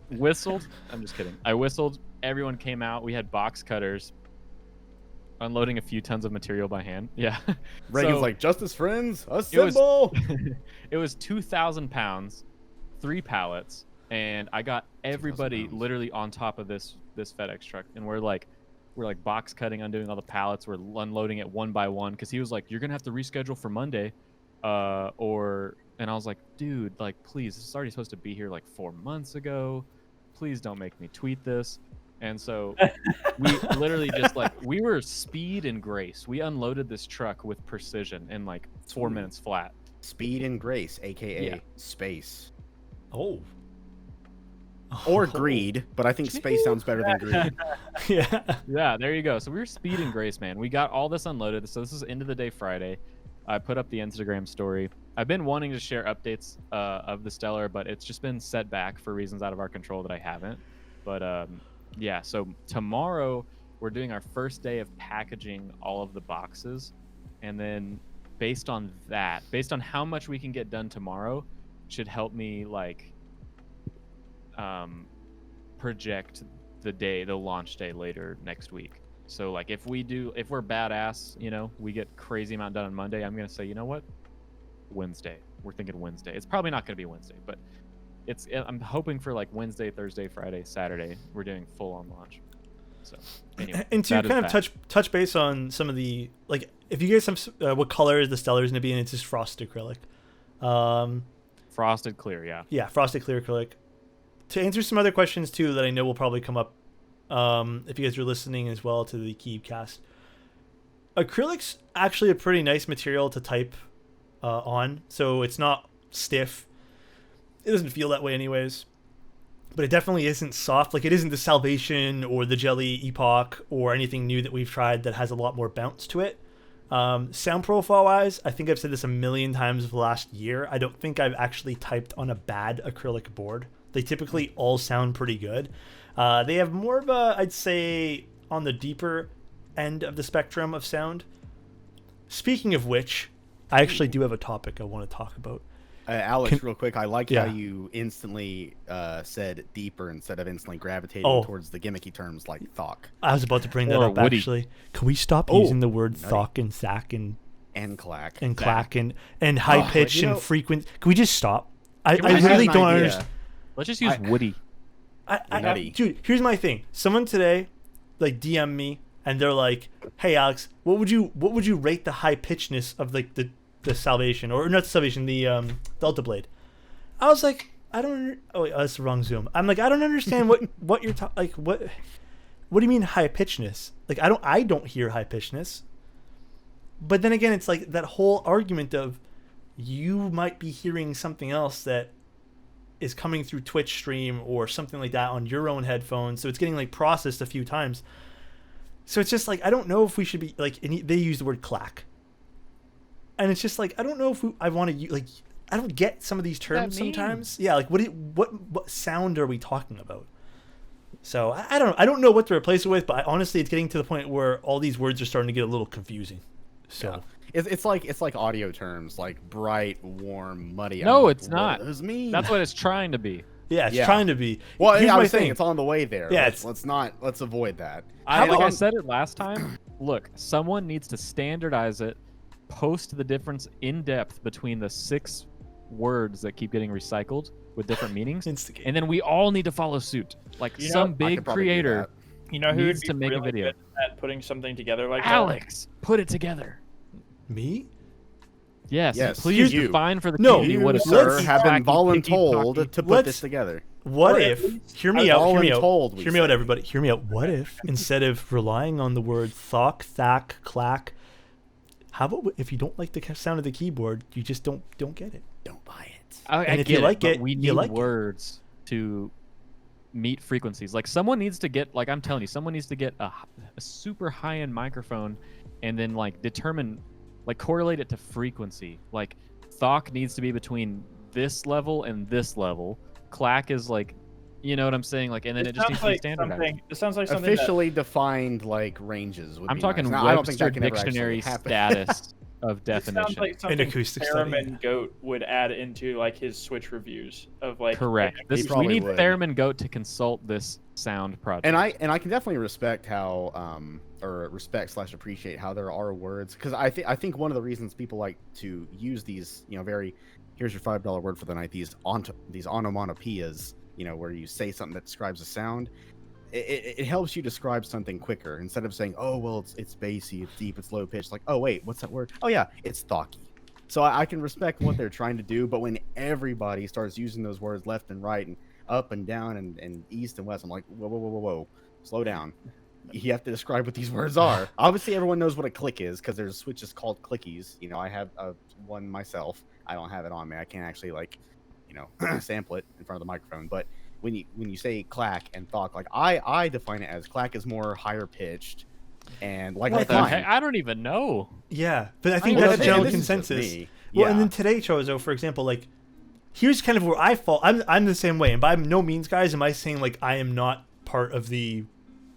whistled. I'm just kidding. I whistled. Everyone came out. We had box cutters unloading a few tons of material by hand. Yeah. Reagan's So, like, Justice Friends, assemble! it was 2,000 pounds, 3 pallets, and I got everybody literally on top of this FedEx truck, and we're like box cutting, undoing all the pallets. We're unloading it one by one because he was like, "You're gonna have to reschedule for Monday," and I was like, "Dude, like, please, this is already supposed to be here like 4 months ago. Please don't make me tweet this." And so we literally just like, we were speed and grace. We unloaded this truck with precision in like 4 minutes flat. Speed and grace, aka Yeah. space. Oh. Or greed, but I think space sounds better than greed. Yeah. Yeah, there you go. So we were speed and grace, man. We got all this unloaded. So this is end of the day Friday. I put up the Instagram story. I've been wanting to share updates of the Stellar, but it's just been set back for reasons out of our control that I haven't. But yeah, so tomorrow we're doing our first day of packaging all of the boxes, and then based on how much we can get done tomorrow, should help me like project the launch day later next week. So like if we're badass, you know, we get crazy amount done on Monday, I'm gonna say, you know what, Wednesday. We're thinking Wednesday. It's probably not gonna be Wednesday, but I'm hoping for like Wednesday, Thursday, Friday, Saturday. We're doing full on launch. So anyway, And to kind of touch base on some of the, like, if you guys have what color is the Stellar is going to be, and it's just frosted acrylic. Frosted clear, yeah. Yeah, frosted clear acrylic. To answer some other questions too that I know will probably come up, if you guys are listening as well to the Keebcast, acrylic's actually a pretty nice material to type on, so it's not stiff. It doesn't feel that way anyways, but it definitely isn't soft. Like, it isn't the Salvation or the Jelly Epoch or anything new that we've tried that has a lot more bounce to it. Sound profile wise, I think I've said this a million times the last year. I don't think I've actually typed on a bad acrylic board. They typically all sound pretty good. They have more of a, I'd say, on the deeper end of the spectrum of sound. Speaking of which, I actually do have a topic I want to talk about. Alex, real quick, I like how you instantly said deeper instead of instantly gravitating towards the gimmicky terms like thock. I was about to bring that Or up, woody. actually. Can we stop using the word thock and sack and clack clack and high pitch and frequent? Can we just stop? I we just really have an don't idea? understand. Let's just use Woody. Dude, here's my thing. Someone today, like, DM me, and they're like, "Hey, Alex, what would you rate the high pitchedness of like the Salvation, or not the Salvation, the Delta Blade?" I was like, I don't. Oh wait, that's the wrong zoom. I'm like, I don't understand what you're like. What do you mean high pitchedness? Like, I don't hear high pitchedness. But then again, it's like that whole argument of you might be hearing something else that is coming through Twitch stream or something like that on your own headphones, so it's getting like processed a few times. So it's just like, I don't know if we should be like, and they use the word clack, and it's just like, I don't know if I want to, like, I don't get some of these terms sometimes. Yeah, like what sound are we talking about? So I don't know what to replace it with, but honestly, it's getting to the point where all these words are starting to get a little confusing. So it's like audio terms like bright, warm, muddy. No, it's not. What does it mean? That's what it's trying to be. yeah, it's trying to be. Well, Here's I my was saying thing. it's on the way there. Yeah, let's avoid that. I said it last time. Look, someone needs to standardize it, post the difference in depth between the 6 words that keep getting recycled with different meanings, Instigate. and then we all need to follow suit. Like, You know, some I big could probably do creator You know who would needs be to make really a video. good at putting something together like Alex, put it together. Me? Yes, Yes, please you. define for the No, community You, what a sir, let's- have been wacky, picky, voluntold pocky- to put Let's- this together. What Or if? at least- Hear me out. Hear me out. Voluntold, we Hear me out, said. everybody. Hear me out. What if instead of relying on the word thock, thack, clack, how about if you don't like the sound of the keyboard, you just don't get it? Don't buy it. I And if get you like but it, we you need like it. words to meet frequencies. Like someone needs to get, like I'm telling you, someone needs to get a super high-end microphone and then like determine, like correlate it to frequency. Like Thok needs to be between this level and this level. Clack is like, you know what I'm saying? Like, and then it just needs to be standardized. It sounds like something Officially defined like ranges. Would I'm be talking nice. Now, I don't think Webster that can ever actually dictionary happen. status of It definition. sounds like something acoustic study. Theremin Goat would add into like his Switch reviews of like. Correct. He We probably need would. Theremin Goat to consult this sound project. And I can definitely respect how or respect / appreciate how there are words, because I think one of the reasons people like to use these, you know, very, here's your $5 word for the night, these onomatopoeias, you know, where you say something that describes a sound. It helps you describe something quicker instead of saying, oh well, it's bassy, it's deep, it's low pitched. Like, oh wait, what's that word? Oh yeah, it's thocky. So I can respect what they're trying to do, but when everybody starts using those words left and right and up and down and east and west, I'm like, whoa, slow down. You have to describe what these words are. Obviously, everyone knows what a click is because there's switches called clickies. You know, I have one myself. I don't have it on me. I can't actually like, you know, sample it in front of the microphone. But when you say clack and thok, like I define it as clack is more higher pitched, and like what the mine. heck? I don't even know. Yeah, but I think Well, that's a this general is just consensus. me. Well, Yeah. and then today, Chozo, for example, like, here's kind of where I fall. I'm the same way, and by no means, guys, am I saying like I am not part of the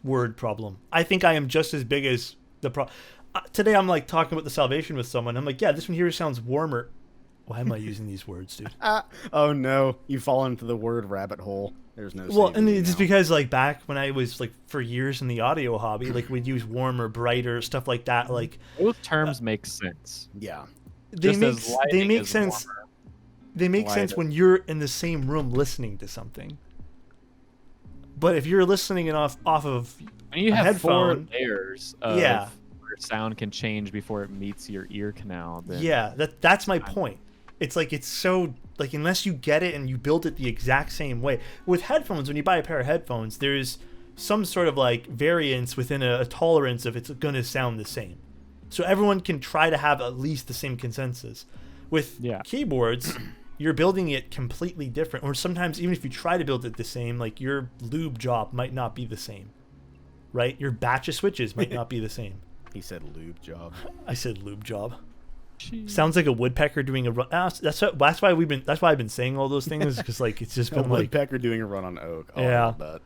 word problem. I think I am just as big as the problem. Today, I'm like talking about the Salvation with someone. I'm like, yeah, this one here sounds warmer. Why am I using these words, dude? Oh no, you fall into the word rabbit hole. There's no. Well, saving and you it's now. because like back when I was like for years in the audio hobby, like we'd use warmer, brighter, stuff like that. Like Both terms make sense. Yeah. they Just make as lighting they make is sense. warmer, They make sense lighter. when you're in the same room listening to something. But if you're listening off of When you a have four headphone, layers of Yeah. where sound can change before it meets your ear canal, then yeah, that's my point. It's like it's so like unless you get it and you build it the exact same way. With headphones, when you buy a pair of headphones, there's some sort of like variance within a tolerance of it's going to sound the same. So everyone can try to have at least the same consensus. With Yeah. keyboards, you're building it completely different, or sometimes even if you try to build it the same, like your lube job might not be the same, right? Your batch of switches might not be the same. He said lube job. I said lube job. Jeez. Sounds like a woodpecker doing a run. That's why I've been saying all those things because like it's just A been like woodpecker doing a run on oak. Oh, Yeah. I love that.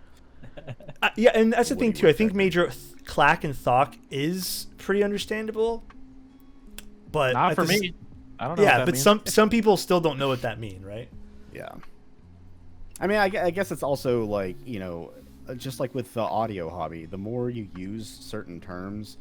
yeah, and that's the thing Woody too. I think woodpecker. major clack and thok is pretty understandable, but Not at for the s- me. I don't know. Yeah, what but that means. some people still don't know what that mean, right? Yeah. I mean, I guess it's also like, you know, just like with the audio hobby, the more you use certain terms,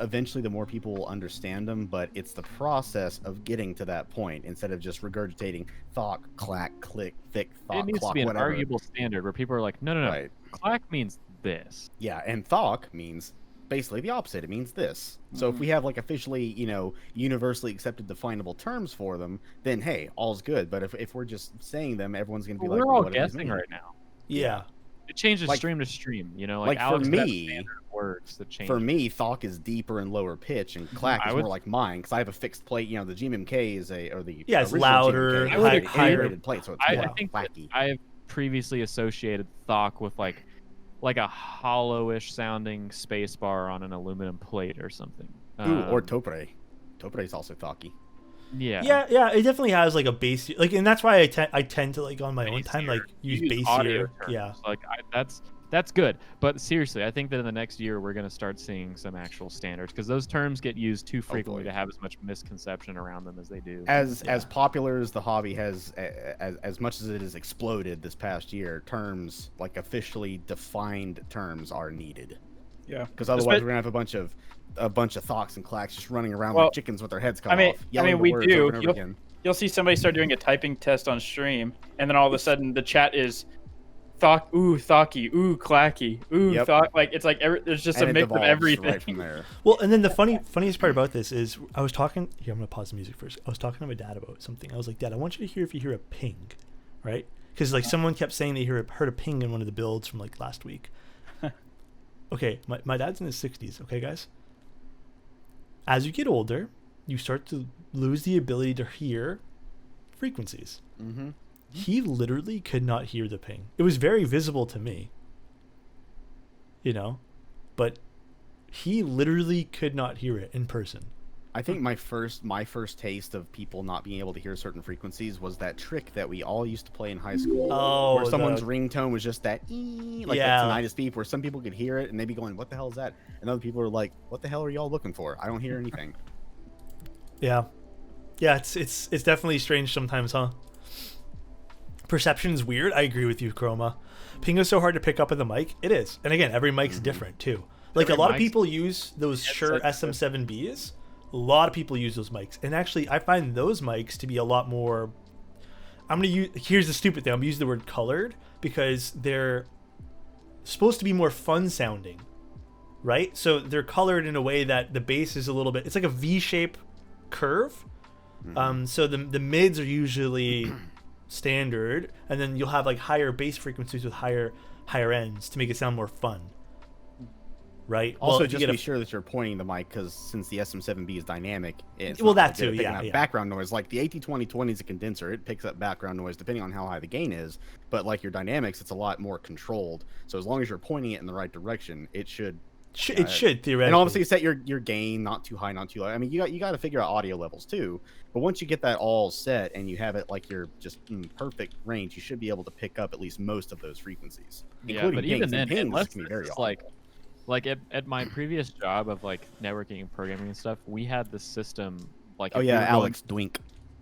eventually the more people will understand them, but it's the process of getting to that point instead of just regurgitating thok, clack, click, thick, thok, It needs clock, to be an whatever. arguable standard where people are like, no. Right. Clack means this. Yeah, and thok means basically the opposite. It means this. So if we have like officially, you know, universally accepted definable terms for them, then hey, all's good. But if we're just saying them, everyone's gonna be like, We're all what do these guessing mean? right now. Yeah. It changes Like- stream to stream. You know, like like for Alex has me- standard words that change. For me, thok is deeper and lower pitch, and clack I is would- more like mine because I have a fixed plate. You know, the GMMK is or the Yeah, it's original louder, GMK I would is agree. an integrated plate, so it's I more think that clacky. I have previously associated thok with like a hollowish sounding space bar on an aluminum plate or something. Ooh, or Um, topre. Topre is also thocky. yeah. Yeah, it definitely has like a bass, like, and that's why I tend to like on my own time like use audio bassier. terms. Yeah, Like that's good. But seriously, I think that in the next year we're going to start seeing some actual standards because those terms get used too frequently boy. to have as much misconception around them as they do. As Yeah. popular as the hobby has, as much as it has exploded this past year, terms like officially defined terms are needed. Yeah. Because otherwise, we're gonna have a bunch of thoks and clacks just running around Well, like chickens with their heads cut I mean, off, yelling the we words do. over and over again. You'll see somebody start doing a typing test on stream, and then all of a sudden the chat is thok, ooh, thocky, ooh, clacky, ooh, Yep. thok. Like it's like there's just And a it mix of devolves everything. right from there. Well, and then the funniest part about this is I was talking. Here, I'm gonna pause the music first. I was talking to my dad about something. I was like, Dad, I want you to hear if you hear a ping, right? Because like someone kept saying they heard a ping in one of the builds from like last week. Okay, my dad's in his 60s. Okay, guys. As you get older, you start to lose the ability to hear frequencies. Mm-hmm. he literally could not hear the ping. It was very visible to me, you know, but he literally could not hear it in person. I think my first taste of people not being able to hear certain frequencies was that trick that we all used to play in high school, where someone's ringtone was just that like that tinnitus beep, where some people could hear it and they'd be going, "What the hell is that?" And other people are like, "What the hell are y'all looking for? I don't hear anything." Yeah, it's definitely strange sometimes, huh? Perception's weird. I agree with you, Chroma. Ping is so hard to pick up in the mic. It is, and again, every mic's different too. Like Every a lot of mic's people use those Shure SM7Bs. A lot of people use those mics, and actually, I find those mics to be a lot more. I'm gonna use. Here's the stupid thing. I'm gonna use the word colored because they're supposed to be more fun sounding, right? So they're colored in a way that the bass is a little bit. It's like a V-shape curve. So the mids are usually standard, and then you'll have like higher bass frequencies with higher ends to make it sound more fun. Right. Also, well, just be sure that you're pointing the mic, because since the SM7B is dynamic, it's well, that not good too, at picking up background noise. Like the AT2020 is a condenser; it picks up background noise depending on how high the gain is. But like your dynamics, it's a lot more controlled. So as long as you're pointing it in the right direction, it should. It should theoretically. And obviously, set your gain not too high, not too low. I mean, you got to figure out audio levels too. But once you get that all set and you have it like you're just in perfect range, you should be able to pick up at least most of those frequencies. Yeah, but even then, unless can be very it's like at my previous job of like networking and programming and stuff, we had the system like. Oh yeah, Alex Dwink.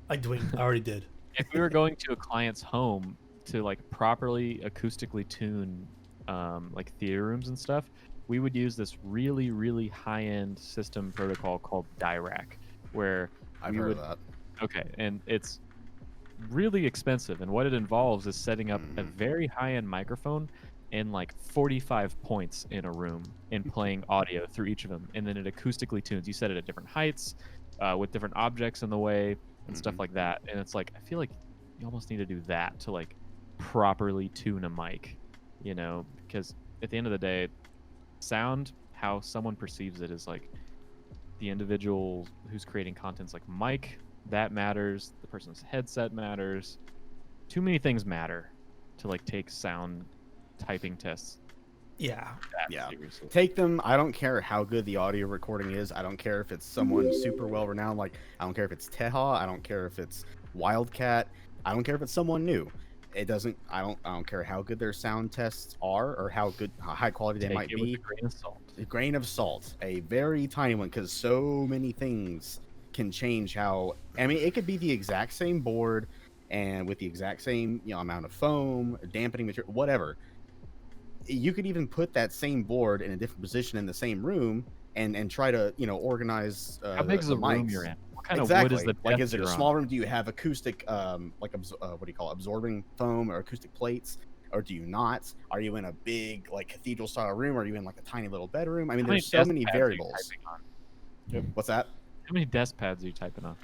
I already did. If we were going to a client's home to like properly acoustically tune like theater rooms and stuff, we would use this really, really high-end system protocol called DIRAC, where I've heard of that. Okay, and it's really expensive, and what it involves is setting up a very high-end microphone and like 45 points in a room and playing audio through each of them, and then it acoustically tunes. You set it at different heights with different objects in the way and stuff like that, and it's like I feel like you almost need to do that to like properly tune a mic, you know, because at the end of the day, sound, how someone perceives it, is like the individual who's creating content's like mic, that matters, the person's headset matters, too many things matter to like take sound typing tests. Yeah. Seriously. Take them. I don't care how good the audio recording is. I don't care if it's someone super well renowned. Like I don't care if it's Teha. I don't care if it's Wildcat. I don't care if it's someone new. It doesn't. I don't care how good their sound tests are or how high quality they might be. With a grain of salt. A grain of salt, a very tiny one, because so many things can change how. I mean, it could be the exact same board, and with the exact same amount of foam, dampening material, whatever. You could even put that same board in a different position in the same room and try to organize. How big is the room mics. you're in? What kind Exactly. of wood is the like? Is it a you're small on? room? Do you have acoustic what do you call it? Absorbing foam or acoustic plates, or do you not? Are you in a big like cathedral style room? Or are you in like a tiny little bedroom? I mean, there's so many variables. What's that? How many desk pads are you typing on?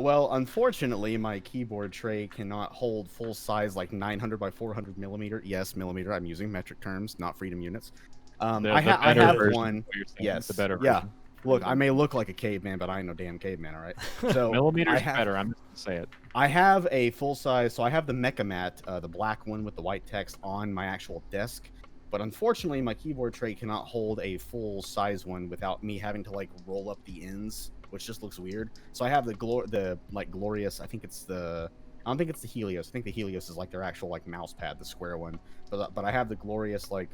Well, unfortunately, my keyboard tray cannot hold full size like 900 by 400 millimeter. Yes, millimeter. I'm using metric terms, not freedom units. I have one. Yes, the better. Yeah. Version. Look, I may look like a caveman, but I ain't no damn caveman. All right. So millimeters better. I'm just gonna say it. I have a full size. So I have the Mecha Mat, the black one with the white text, on my actual desk. But unfortunately, my keyboard tray cannot hold a full size one without me having to like roll up the ends, which just looks weird. So I have the glorious. I think it's the. I don't think it's the Helios. I think the Helios is like their actual like mouse pad, the square one. But I have the glorious like.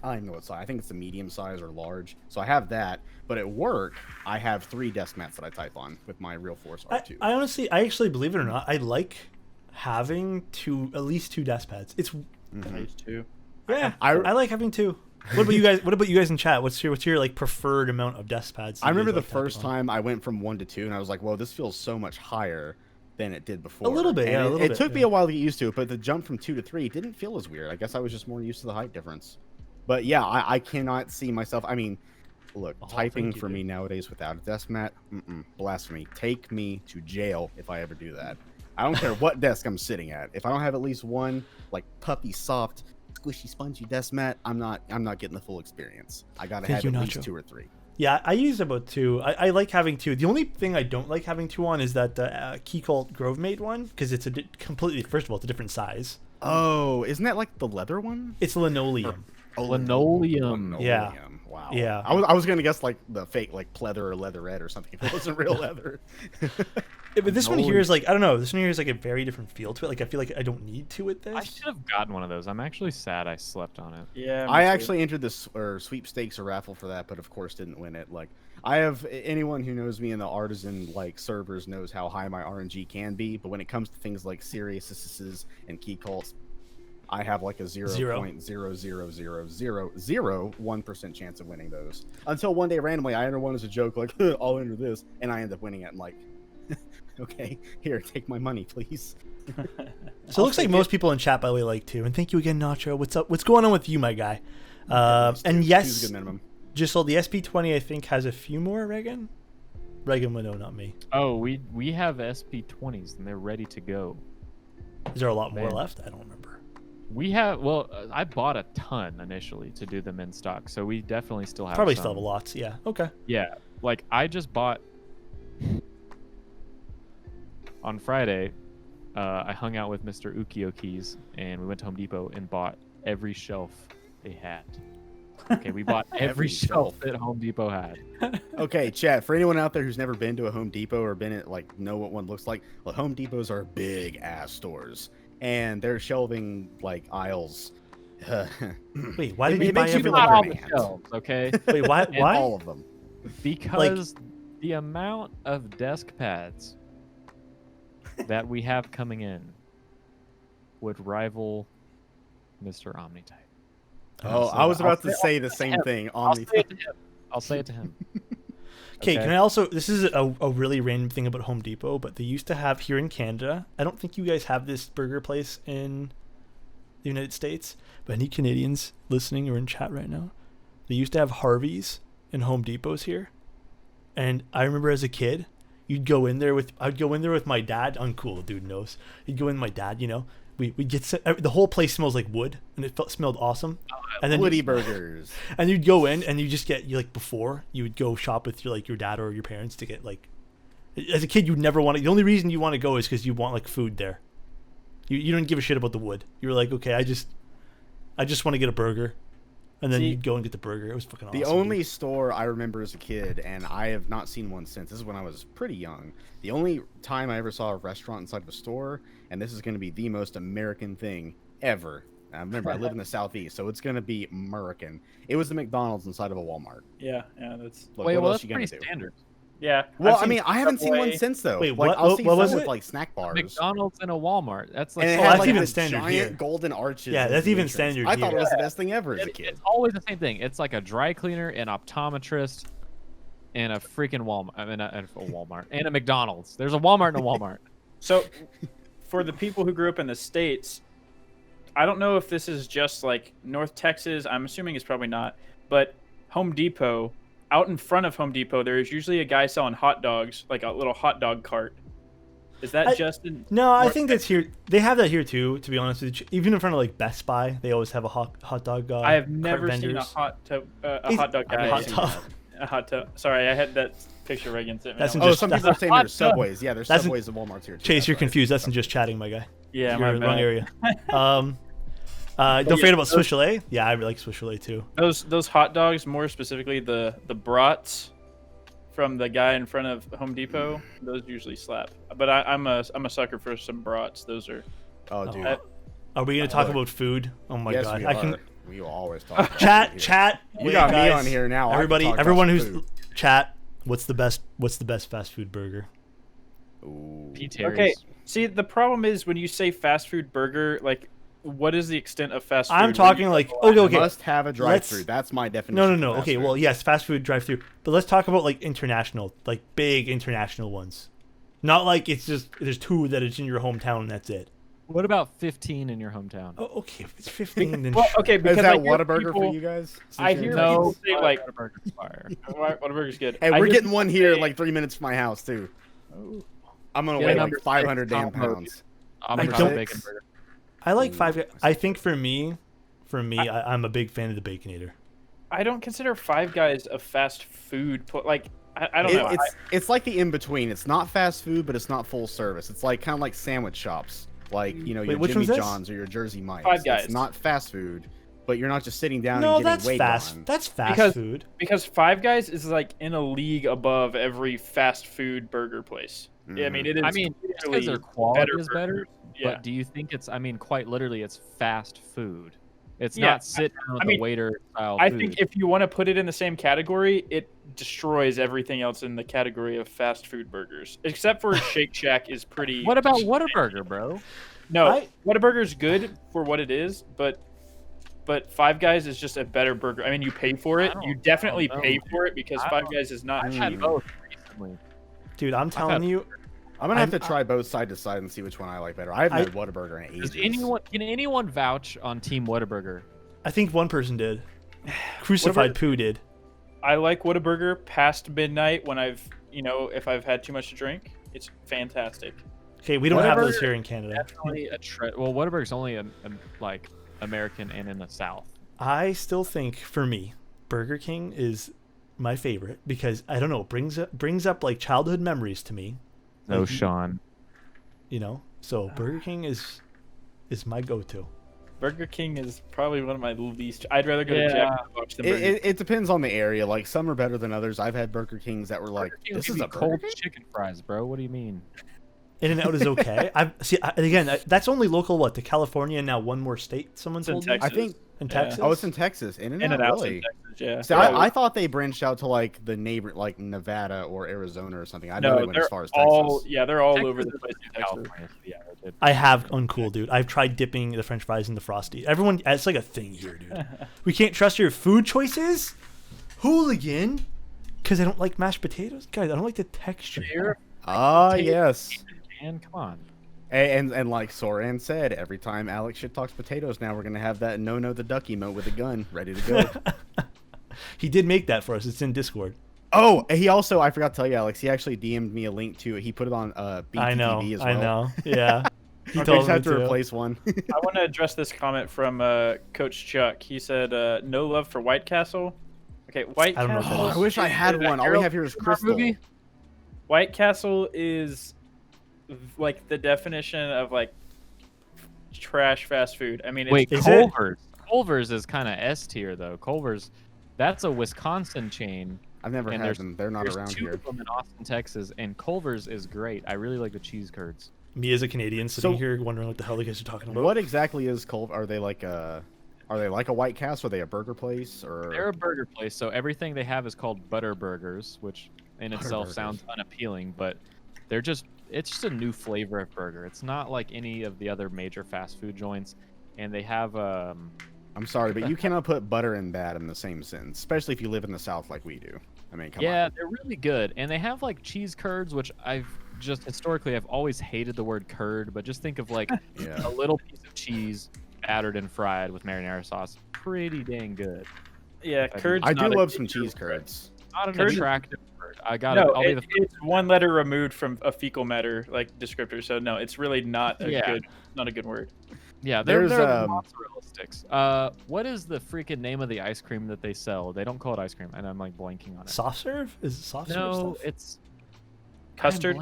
I don't even know what size. I think it's the medium size or large. So I have that. But at work, I have 3 desk mats that I type on with my Real Force R2. I actually, believe it or not, I like having at least 2 desk pads. It's Nice too. Yeah, I like having 2. What about you guys? What about you guys in chat? What's your like preferred amount of desk pads? I remember the first time I went from 1 to 2, and I was like, "Whoa, this feels so much higher than it did before." A little bit, yeah. It took me a while to get used to it, but the jump from 2 to 3 didn't feel as weird. I guess I was just more used to the height difference. But yeah, I cannot see myself. I mean, look, typing for me nowadays without a desk mat, blasphemy. Take me to jail if I ever do that. I don't care what desk I'm sitting at. If I don't have at least one like puppy soft, squishy, spongy desk mat, I'm not getting the full experience. I gotta have at least 2 or 3. Yeah, I use about 2. I like having 2. The only thing I don't like having 2 on is that the Key Cult Grove Made one, because it's completely, first of all, it's a different size. Oh, isn't that like the leather one? It's linoleum. Oh, linoleum. Yeah. Wow. Yeah. I was gonna guess like the fake like pleather or leatherette or something if it wasn't real leather. Yeah, but this one here is like, I don't know, this one here is like a very different feel to it. Like I feel like I don't need to with this. I should have gotten one of those. I'm actually sad I slept on it. Yeah. I actually entered this or sweepstakes or raffle for that, but of course didn't win it. Like I have anyone who knows me in the artisan like servers knows how high my RNG can be, but when it comes to things like seriouses and key cults, I have like a 0.0000001% chance of winning those. Until one day randomly I enter one as a joke, like I'll enter this, and I end up winning it. I'm like, okay, here, take my money, please. So it looks like most people in chat, by the way, like to. And thank you again, Nacho. What's up? What's going on with you, my guy? And yes, good minimum. just so the SP20, I think, has a few more, Reagan. Reagan would know, not me. Oh, we have SP20s and they're ready to go. Is there a lot more Man. left? I don't remember. We have, well, I bought a ton initially to do them in stock, so we definitely still have Probably some. still have lots. Yeah. Okay. Yeah, like I just bought on Friday. I hung out with Mr. Ukiyokis and we went to Home Depot and bought every shelf they had. Okay, we bought every shelf that Home Depot had. Okay, chat, for anyone out there who's never been to a Home Depot or been at like know what one looks like, well, Home Depots are big ass stores and they're shelving like aisles. Wait, why did It you buy makes you every feel Not like all a the man. shelves, okay? Wait, why? And Why? All of them. Because the amount of desk pads that we have coming in would rival Mr. Omnitype. Oh, I was about to say the same thing on the. I'll say it to him. Okay, Okay. can I also? This is a really random thing about Home Depot, but they used to have here in Canada. I don't think you guys have this burger place in the United States, but any Canadians listening or in chat right now, they used to have Harveys and Home Depots here. And I remember as a kid, I'd go in there with my dad. Uncool, dude knows. You'd go in with my dad, you know. We'd get the whole place smells like wood, and it smelled awesome. And then Woody burgers. and you'd go in and you just get before you would go shop with your dad or your parents to get like, as a kid you'd never want to. The only reason you want to go is because you want like food there. You don't give a shit about the wood. You were like, okay, I just want to get a burger, and then you'd go and get the burger. It was fucking awesome. The only store I remember as a kid, and I have not seen one since. This is when I was pretty young. The only time I ever saw a restaurant inside of a store, and this is going to be the most American thing ever. Now, remember, I live in the Southeast, so it's going to be American. It was the McDonald's inside of a Walmart. Yeah, that's. Look, Wait, what well, else that's you gonna pretty do? standard. Yeah. Well, I've I mean, I haven't seen one Subway. since though. Wait, like, what- I'll see what was some with it? like snack bars. McDonald's and a Walmart. That's like And it Oh, had that's like even the standard giant here. golden arches. Yeah, as that's the even entrance. standard I thought here. it was the best thing ever as a kid. it's always the same thing. It's like a dry cleaner, an optometrist, and a freaking Walmart. I mean, a Walmart and a McDonald's. There's a Walmart and a Walmart. So, for the people who grew up in the States, I don't know if this is just like North Texas. I'm assuming it's probably not. But Home Depot, out in front of Home Depot, there is usually a guy selling hot dogs, like a little hot dog cart. Is that just in No, I North think that's here. They have that here too. To be honest with you, even in front of like Best Buy, they always have a hot dog. I have cart never seen a vendors. hot dog It's- guy. hot tub. A hot tub. Sorry, I had that picture Reagan sent me. That's on. in Oh, just- some that's people are saying hot there's tub. Subways. Yeah, there's That's in- Subways and Walmarts here too. Chase, That's you're right. confused. That's in just chatting, my guy. Yeah, You're my in the wrong bad. area. Don't yeah, forget about Swiss Chalet. Yeah, I really like Swiss Chalet too. Those hot dogs, more specifically the brats from the guy in front of Home Depot, those usually slap. But I'm a sucker for some brats. Those are. Oh, dude. Are we gonna talk Look. about food? Oh my yes, god! we I are. can We will always talk. About chat, food. chat. You wait, got me guys. on here now. I can Everybody, talk about everyone some who's food. chat. What's the best fast food burger? Ooh. P. Terry's. Okay. See, the problem is when you say fast food burger, like, what is the extent of fast food? I'm talking like okay. Must have a drive-through. Let's- That's my definition. No. of fast Okay, food. well, yes, fast food drive-through. But let's talk about like international, like big international ones. Not like it's just there's two that it's in your hometown and that's it. What about 15 in your hometown? Oh, okay, if it's 15. Then Well, sure. okay, Is because that I hear Whataburger people, for you guys? I hear No, people say like Whataburger's fire. Whataburger's good. Hey, I we're hear getting people one here, say- like 3 minutes from my house too. I'm gonna Get weigh a like number 500 six damn combo. pounds. I'm I a don't- bacon burger. I like Ooh, Five Guys. that's I think for me, I'm a big fan of the Baconator. I don't consider Five Guys a fast food. I don't know. It's like the in between. It's not fast food, but it's not full service. It's like kind of like sandwich shops, like your which Jimmy one's this? John's or your Jersey Mike's. Five Guys. It's not fast food, but you're not just sitting down No, and getting that's weighed fast. on. That's fast food. Because Five Guys is like in a league above every fast food burger place. Yeah, I mean it is. I mean, because clearly their quality is better. burgers. Yeah. But do you think it's? I mean, quite literally, it's fast food. It's Yeah, not sit down with a waiter style. I food. think if you want to put it in the same category, it destroys everything else in the category of fast food burgers, except for Shake Shack is pretty. What about Whataburger, bro? No, Whataburger's good for what it is, but Five Guys is just a better burger. I mean, you pay for it. You definitely pay for it because Five Guys is not I've cheap. had both recently. Dude, I'm telling you, I'm gonna have to try both side to side and see which one I like better. I haven't had Whataburger in ages. Can anyone vouch on Team Whataburger? I think one person did. Crucified Poo did. I like Whataburger past midnight when if I've had too much to drink. It's fantastic. Okay, we don't have those Whataburger here in Canada. Definitely well, Whataburger's only like American and in the South. I still think, for me, Burger King is my favorite because I don't know, brings up like childhood memories to me. No, Like, Sean. So Burger King is my go-to. Burger King is probably one of my least. I'd rather go to Jack in the Box than Burger King. It depends on the area. Like some are better than others. I've had Burger Kings that were like, this is a cold Burger King? chicken fries, bro. What do you mean? In-N-Out is okay. That's only local to California and now one more state. Someone It's in told me. Texas. I think. In Texas. Oh, it's in Texas. In-N-Out, In-N-Out's really? in Texas, yeah. See, I thought they branched out to like the neighbor, like Nevada or Arizona or something. I know they went as far as Texas. They're all Texas over the is place in Texas. California, so yeah, they did. I have uncool, dude. I've tried dipping the French fries into Frosty. Everyone, it's like a thing here, dude. We can't trust your food choices, hooligan, because I don't like mashed potatoes, guys. I don't like the texture. Ah, yes. Man, come on. And like Soren said, every time Alex shit talks potatoes, now we're gonna have that no the duck emote with a gun ready to go. He did make that for us. It's in Discord. Oh, he also, I forgot to tell you, Alex, he actually DM'd me a link to it. He put it on BTTV as well. I know. Yeah. He I told just me have to to. replace one. I want to address this comment from Coach Chuck. He said, "No love for White Castle." Okay, White I don't know what Castle. that is. I wish I had one. All we have here is Crystal. movie? White Castle is like the definition of like trash fast food. I mean, it's, Wait, Is it? Culver's. Culver's is kind of S tier though. Culver's, that's a Wisconsin chain. I've never And had them. They're not There's around two here. of them in Austin, Texas, and Culver's is great. I really like the cheese curds. Me as a Canadian sitting So- here wondering what the hell you guys are talking about. What exactly is Culver? Are they like a White Castle? Are they a burger place? Or They're a burger place, so everything they have is called Butter Burgers, which in itself Burgers. sounds unappealing, but it's just a new flavor of burger. It's not like any of the other major fast food joints, and they have I'm sorry, but you cannot put butter and bad in the same sentence, especially if you live in the South like we do. I mean, come yeah, on. they're really good, and they have like cheese curds, which I've always hated the word curd, but just think of like Yeah. a little piece of cheese battered and fried with marinara sauce. Pretty dang good. yeah, curds. I do not a love some good cheese curd. curds. Not an Curd- attractive word. I got No, it. I'll be the it's one letter removed from a fecal matter like descriptor. So no, it's really not a Yeah. good word. Yeah, they're There's, the mozzarella sticks. What is the freaking name of the ice cream that they sell? They don't call it ice cream, and I'm like blanking on it. Soft serve? Is it soft serve No, stuff? it's Custard.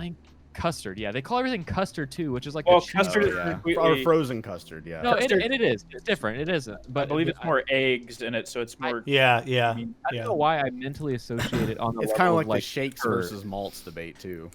Custard. Yeah, they call everything custard too, which is like Well, the cheese. custard Oh, is yeah. completely- Or frozen custard, yeah. No, and custard- it is. It's different. It isn't. But I believe it's more eggs in it, so it's more. Yeah. I don't Yeah. know why I mentally associate it on the It's level kind of of like the shakes curd. versus malts debate too.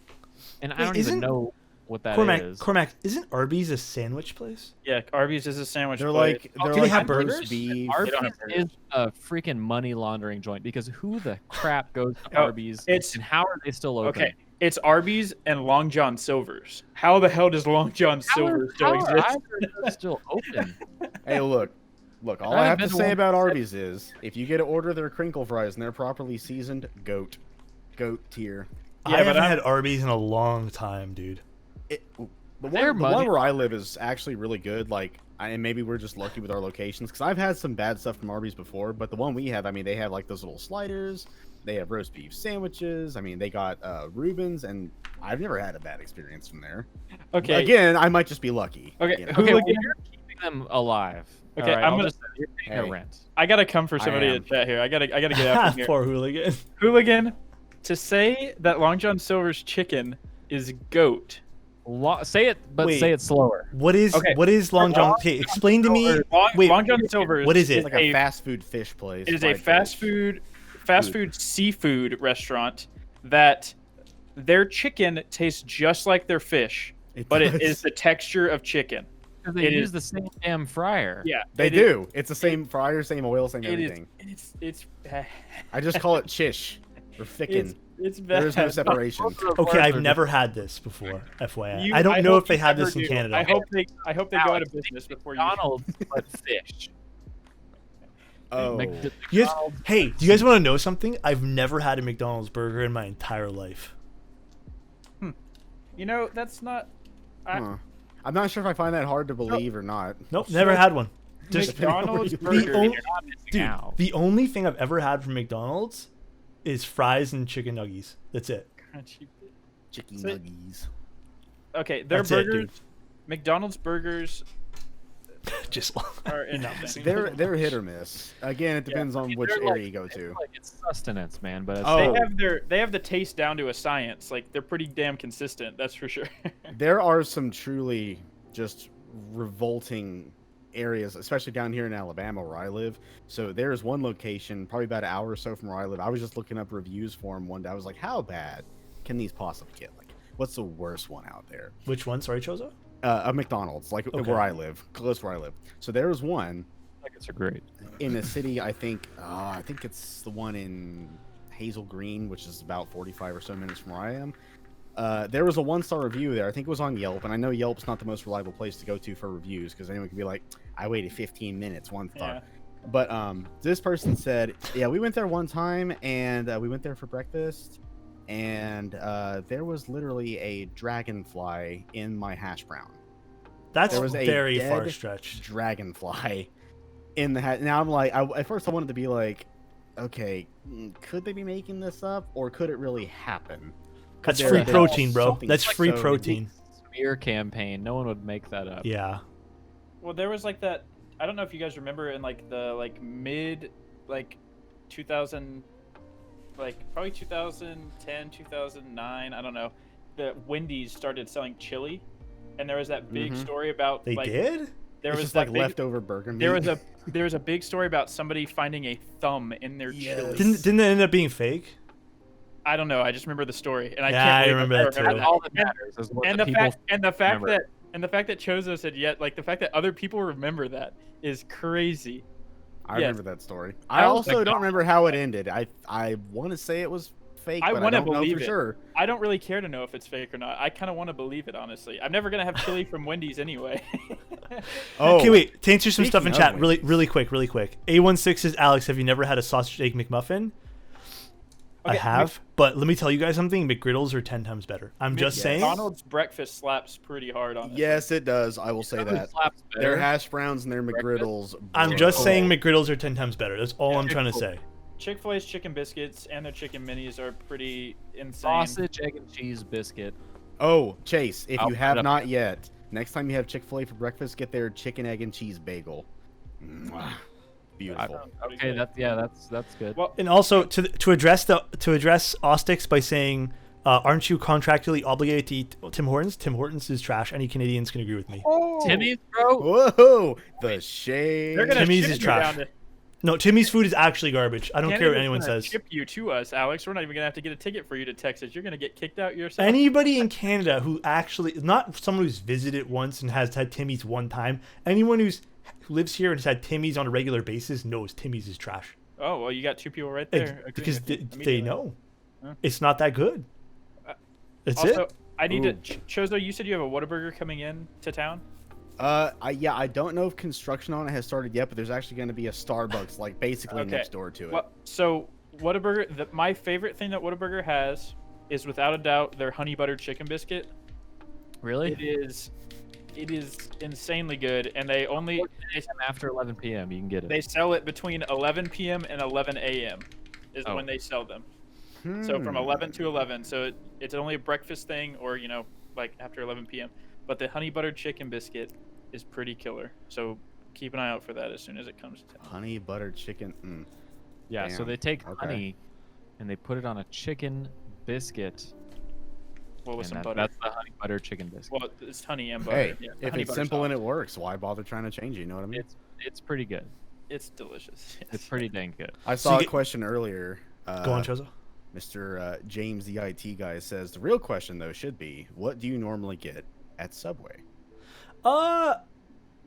And I Wait, don't isn't- even know what that is. Cormac, isn't Arby's a sandwich place? Yeah, Arby's is a sandwich. They're place. like Do they have roast burgers? beef. They don't Arby's have burgers. is a freaking money laundering joint because who the crap goes to Oh, Arby's it's- and how are they still open? Okay, it's Arby's and Long John Silver's. How the hell does Long John Silver's still how are exist? either of those still open? Hey, look. All I I have haven't to been to say one about since- Arby's is, if you get to order their crinkle fries and they're properly seasoned, goat tier. Yeah, I but haven't I'm- had Arby's in a long time, dude. The They're one money- where I live is actually really good. Like, and maybe we're just lucky with our locations because I've had some bad stuff from Arby's before, but the one we have, I mean, they have like those little sliders. They have roast beef sandwiches. I mean, they got Reubens, and I've never had a bad experience from there. Okay, Again, I might just be lucky. Okay, you know? Hooligan- when you're keeping them alive. Okay, All right, I'm I'll gonna- just you're paying Hey. a rent. I gotta come for somebody am. in chat here. I gotta get out from here. Poor hooligan. Hooligan, to say that Long John Silver's chicken is goat. Say it, but Wait. say it slower. What is Okay. Long John? Okay, explain to me. Wait, Long John Silver's what is it? is Like a fast food fish place. It is a fried fast food seafood restaurant that their chicken tastes just like their fish, but it does. is the texture of chicken. Because they It use is- the same damn fryer. Yeah, They it is- do. It's the same fryer, same oil, same It is. everything. It's. I just call it chish or thicken. It's bad. There is no separation. Okay, I've never had this before. FYI, You- I don't know hope if they you have never this in do. Canada. I hope they go out of Alex, business before you. McDonald's, but fish. Oh, You guys, hey, do you guys want to know something? I've never had a McDonald's burger in my entire life. You know, that's not. huh. I'm not sure if I find that hard to believe or not. Nope, never had one. Just McDonald's the burger. only- You're not missing dude, out. the only thing I've ever had from McDonald's is fries and chicken nuggies. That's it. Chicken So- nuggies. Okay, their That's it, burgers. dude. McDonald's burgers Just are You're not interesting. missing They're hit or miss. Again, it depends on which They're area you go it's to. like it's sustenance, man. But it's Oh. They have the taste down to a science. Like they're pretty damn consistent. That's for sure. There are some truly just revolting areas, especially down here in Alabama where I live. So there's one location, probably about an hour or so from where I live. I was just looking up reviews for them one day. I was like, how bad can these possibly get? Like, what's the worst one out there? Which one? Sorry, Chozo. A McDonald's, like Okay. where I live, close to where I live. So there was one nuggets are great. in the city. I think it's the one in Hazel Green, which is about 45 or so minutes from where I am. There was a 1-star review there. I think it was on Yelp, and I know Yelp's not the most reliable place to go to for reviews because anyone can be like, "I waited 15 minutes, 1 star." Yeah. But this person said, "Yeah, we went there one time, and we went there for breakfast, and there was literally a dragonfly in my hash brown. That's There was a very dead far stretched. Dragonfly in the hash." Now I'm like, at first I wanted to be like, "Okay, could they be making this up, or could it really happen?" That's There- free there's protein, bro. something That's free so protein. Smear campaign. No one would make that up. Yeah. Well, there was like that. I don't know if you guys remember in like the mid 2000, probably 2010, 2009. I don't know. The Wendy's started selling chili, and there was that big Mhm. story about They did? There It's was just that like big, leftover burger meat. there was a big story about somebody finding a thumb in their chili. Didn't it end up being fake? I don't know. I just remember the story, and I Yeah, can't. I believe remember that too. That's all that matters. Is what And the the people fact remember. that Chozo said the fact that other people remember that is crazy. I Yes. remember that story. I I also- also don't remember how it ended. I want to say it was fake, I but I wanna don't know believe for it. sure. I don't really care to know if it's fake or not. I kind of want to believe it, honestly. I'm never gonna have chili from Wendy's anyway. Oh, Okay, wait. To answer some stuff in speaking chat, of really quick. A16 says, Alex, have you never had a sausage egg McMuffin? I Okay, have, but let me tell you guys something. McGriddles are 10 times better. I'm just saying. McDonald's breakfast slaps pretty hard on it. Yes, it does. I will say that. slaps Their better. hash browns and their McGriddles. I'm just bro. saying McGriddles are 10 times better. That's all Yeah, I'm trying to cool. say. Chick-fil-A's chicken biscuits and their chicken minis are pretty insane. Sausage, egg, and cheese biscuit. Oh, Chase, if I'll you put have up- not yet, next time you have Chick-fil-A for breakfast, get their chicken, egg, and cheese bagel. Mwah. Beautiful. Okay, that's good. Well, And also to address Ostix by saying, aren't you contractually obligated to eat Tim Hortons? Tim Hortons is trash. Any Canadians can agree with me. Timmy's, bro. Whoa, the shade. they're gonna Timmy's ship is you trash. down to- No, Timmy's food is actually garbage. I don't care what Canada's anyone gonna says. Ship you to us, Alex. We're not even gonna have to get a ticket for you to Texas. You're gonna get kicked out yourself. Anybody in Canada who actually, not someone who's visited once and has had Timmy's one time, anyone who lives here and has had Timmy's on a regular basis knows Timmy's is trash. Oh well, you got two people right there. agreeing Because with you they immediately. know. Huh. It's not that good. That's Also, it. I need Ooh. to. Chozo, you said you have a Whataburger coming in to town. I don't know if construction on it has started yet, but there's actually going to be a Starbucks like basically Okay. next door to it. Well, so Whataburger. My favorite thing that Whataburger has is without a doubt their honey butter chicken biscuit. Really? It is insanely good, and they only After 11 p.m. you can get it. they sell it between 11 p.m. and 11 a.m. is Oh. when they sell them. So from 11 to 11. So it's only a breakfast thing, or like after 11 p.m. But the honey butter chicken biscuit is pretty killer. So keep an eye out for that as soon as it comes to town. Honey butter chicken. Yeah, so Damn, they take okay. honey and they put it on a chicken biscuit. Well, with And some that- butter. That's the honey butter chicken biscuit. Well, it's honey and butter. Hey, Yeah, if honey it's butter simple sauce. and it works, why bother trying to change it? You know what I mean? It's pretty good. It's delicious. Yes. It's pretty dang good. I So saw you a get- question earlier. Go on, Chozo. Mr. James, the IT guy, says the real question though should be, what do you normally get at Subway?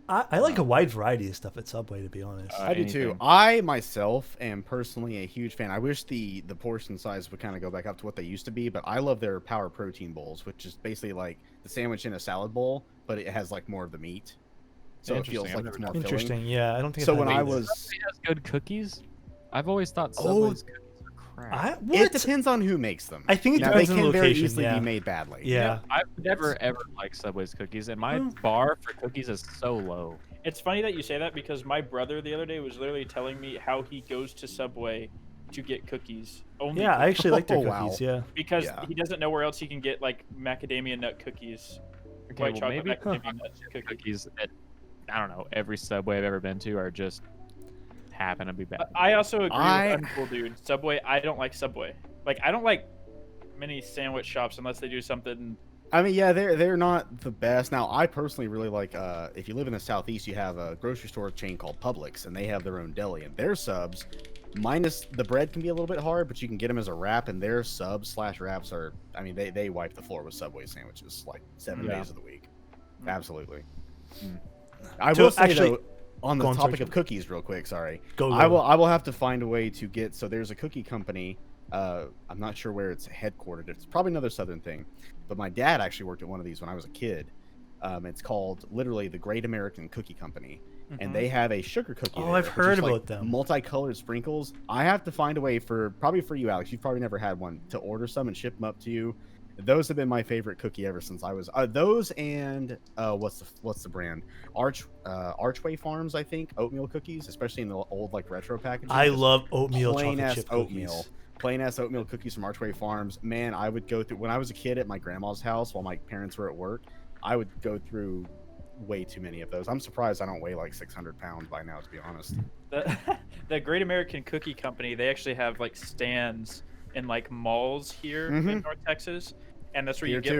I like a wide variety of stuff at Subway, to be honest. I do too. anything. I myself am personally a huge fan. I wish the portion size would kind of go back up to what they used to be, but I love their Power Protein bowls, which is basically like the sandwich in a salad bowl, but it has like more of the meat, so it feels Interesting. like I've it's never more Interesting. filling. Yeah, I don't think. So I've when had I it either. was, Subway has good cookies. I've always thought Oh, Subway's cookies are crap. what? it depends on who makes them. I think it now, depends they on the can very location. easily Yeah. be made badly. Yeah. I've never ever liked Subway's cookies, and my Hmm. bar for cookies is so low. It's funny that you say that because my brother the other day was literally telling me how he goes to Subway to get cookies. Only Yeah, I actually like their Oh, wow. cookies. Yeah. because Yeah. he doesn't know where else he can get like macadamia nut cookies. Okay, White well, chocolate maybe macadamia nut cookies. cookies at, I don't know, every Subway I've ever been to are just happen to be bad. I also agree I- with Uncool Dude. Subway, I don't like Subway. Like, I don't like many sandwich shops unless they do something. I mean, yeah, they're not the best. Now, I personally really like. If you live in the southeast, you have a grocery store chain called Publix, and they have their own deli, and their subs, minus the bread, can be a little bit hard, but you can get them as a wrap, and their subs / wraps are. I mean, they wipe the floor with Subway sandwiches like 7 Yeah. days of the week. Mm. Absolutely. Mm. I So, will say actually- though, on the Go on, sorry, topic of Jim. cookies, real quick. Sorry. Go. I will have to find a way to get. So there's a cookie company. I'm not sure where it's headquartered. It's probably another southern thing, but my dad actually worked at one of these when I was a kid. It's called literally the Great American Cookie Company, and they have a sugar cookie. Oh, there, I've which heard is, like, about them. Multicolored sprinkles. I have to find a way probably for you, Alex. You've probably never had one, to order some and ship them up to you. Those have been my favorite cookie ever since I was those and what's the brand? Archway Farms, I think, oatmeal cookies, especially in the old like retro packaging. I Just love oatmeal plain chocolate ass chip oatmeal. cookies. Plain ass oatmeal cookies from Archway Farms. Man, I would go through when I was a kid at my grandma's house while my parents were at work. I would go through way too many of those. I'm surprised I don't weigh like 600 pounds by now, to be honest. The Great American Cookie Company, they actually have like stands in like malls here in Mhm. North Texas, and that's where Here you get too.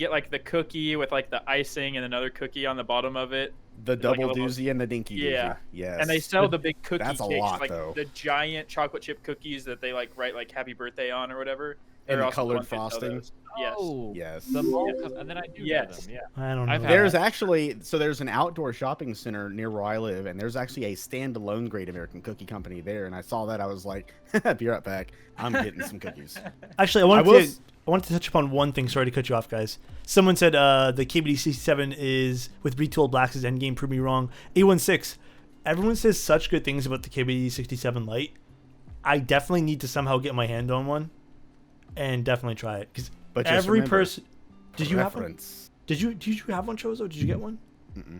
like the cookie with like the icing and another cookie on the bottom of it. The Like a double little- doozy and the dinky doozy. Yeah. Yes. And they sell the big cookie That's a cakes, lot, like though. the giant chocolate chip cookies that they like write like happy birthday on or whatever. And They're the also colored ones that sell frosting. those. Yes. Oh, Yes. the mall, Yes. and then I do know Yes. them. Yeah. I don't know. I've had There's that. actually there's an outdoor shopping center near where I live, and there's actually a standalone Great American Cookie Company there. And I saw that, I was like, "Be right back. I'm getting some cookies." Actually, I wanted to touch upon one thing. Sorry to cut you off, guys. Someone said the KBD67 is with retooled blacks' endgame. Prove me wrong. A16. Everyone says such good things about the KBD67 Lite. I definitely need to somehow get my hand on one, and definitely try it because But just every remember, person. Did you have one? reference. Did you have one, Chozo? Did you get one? Mm-mm.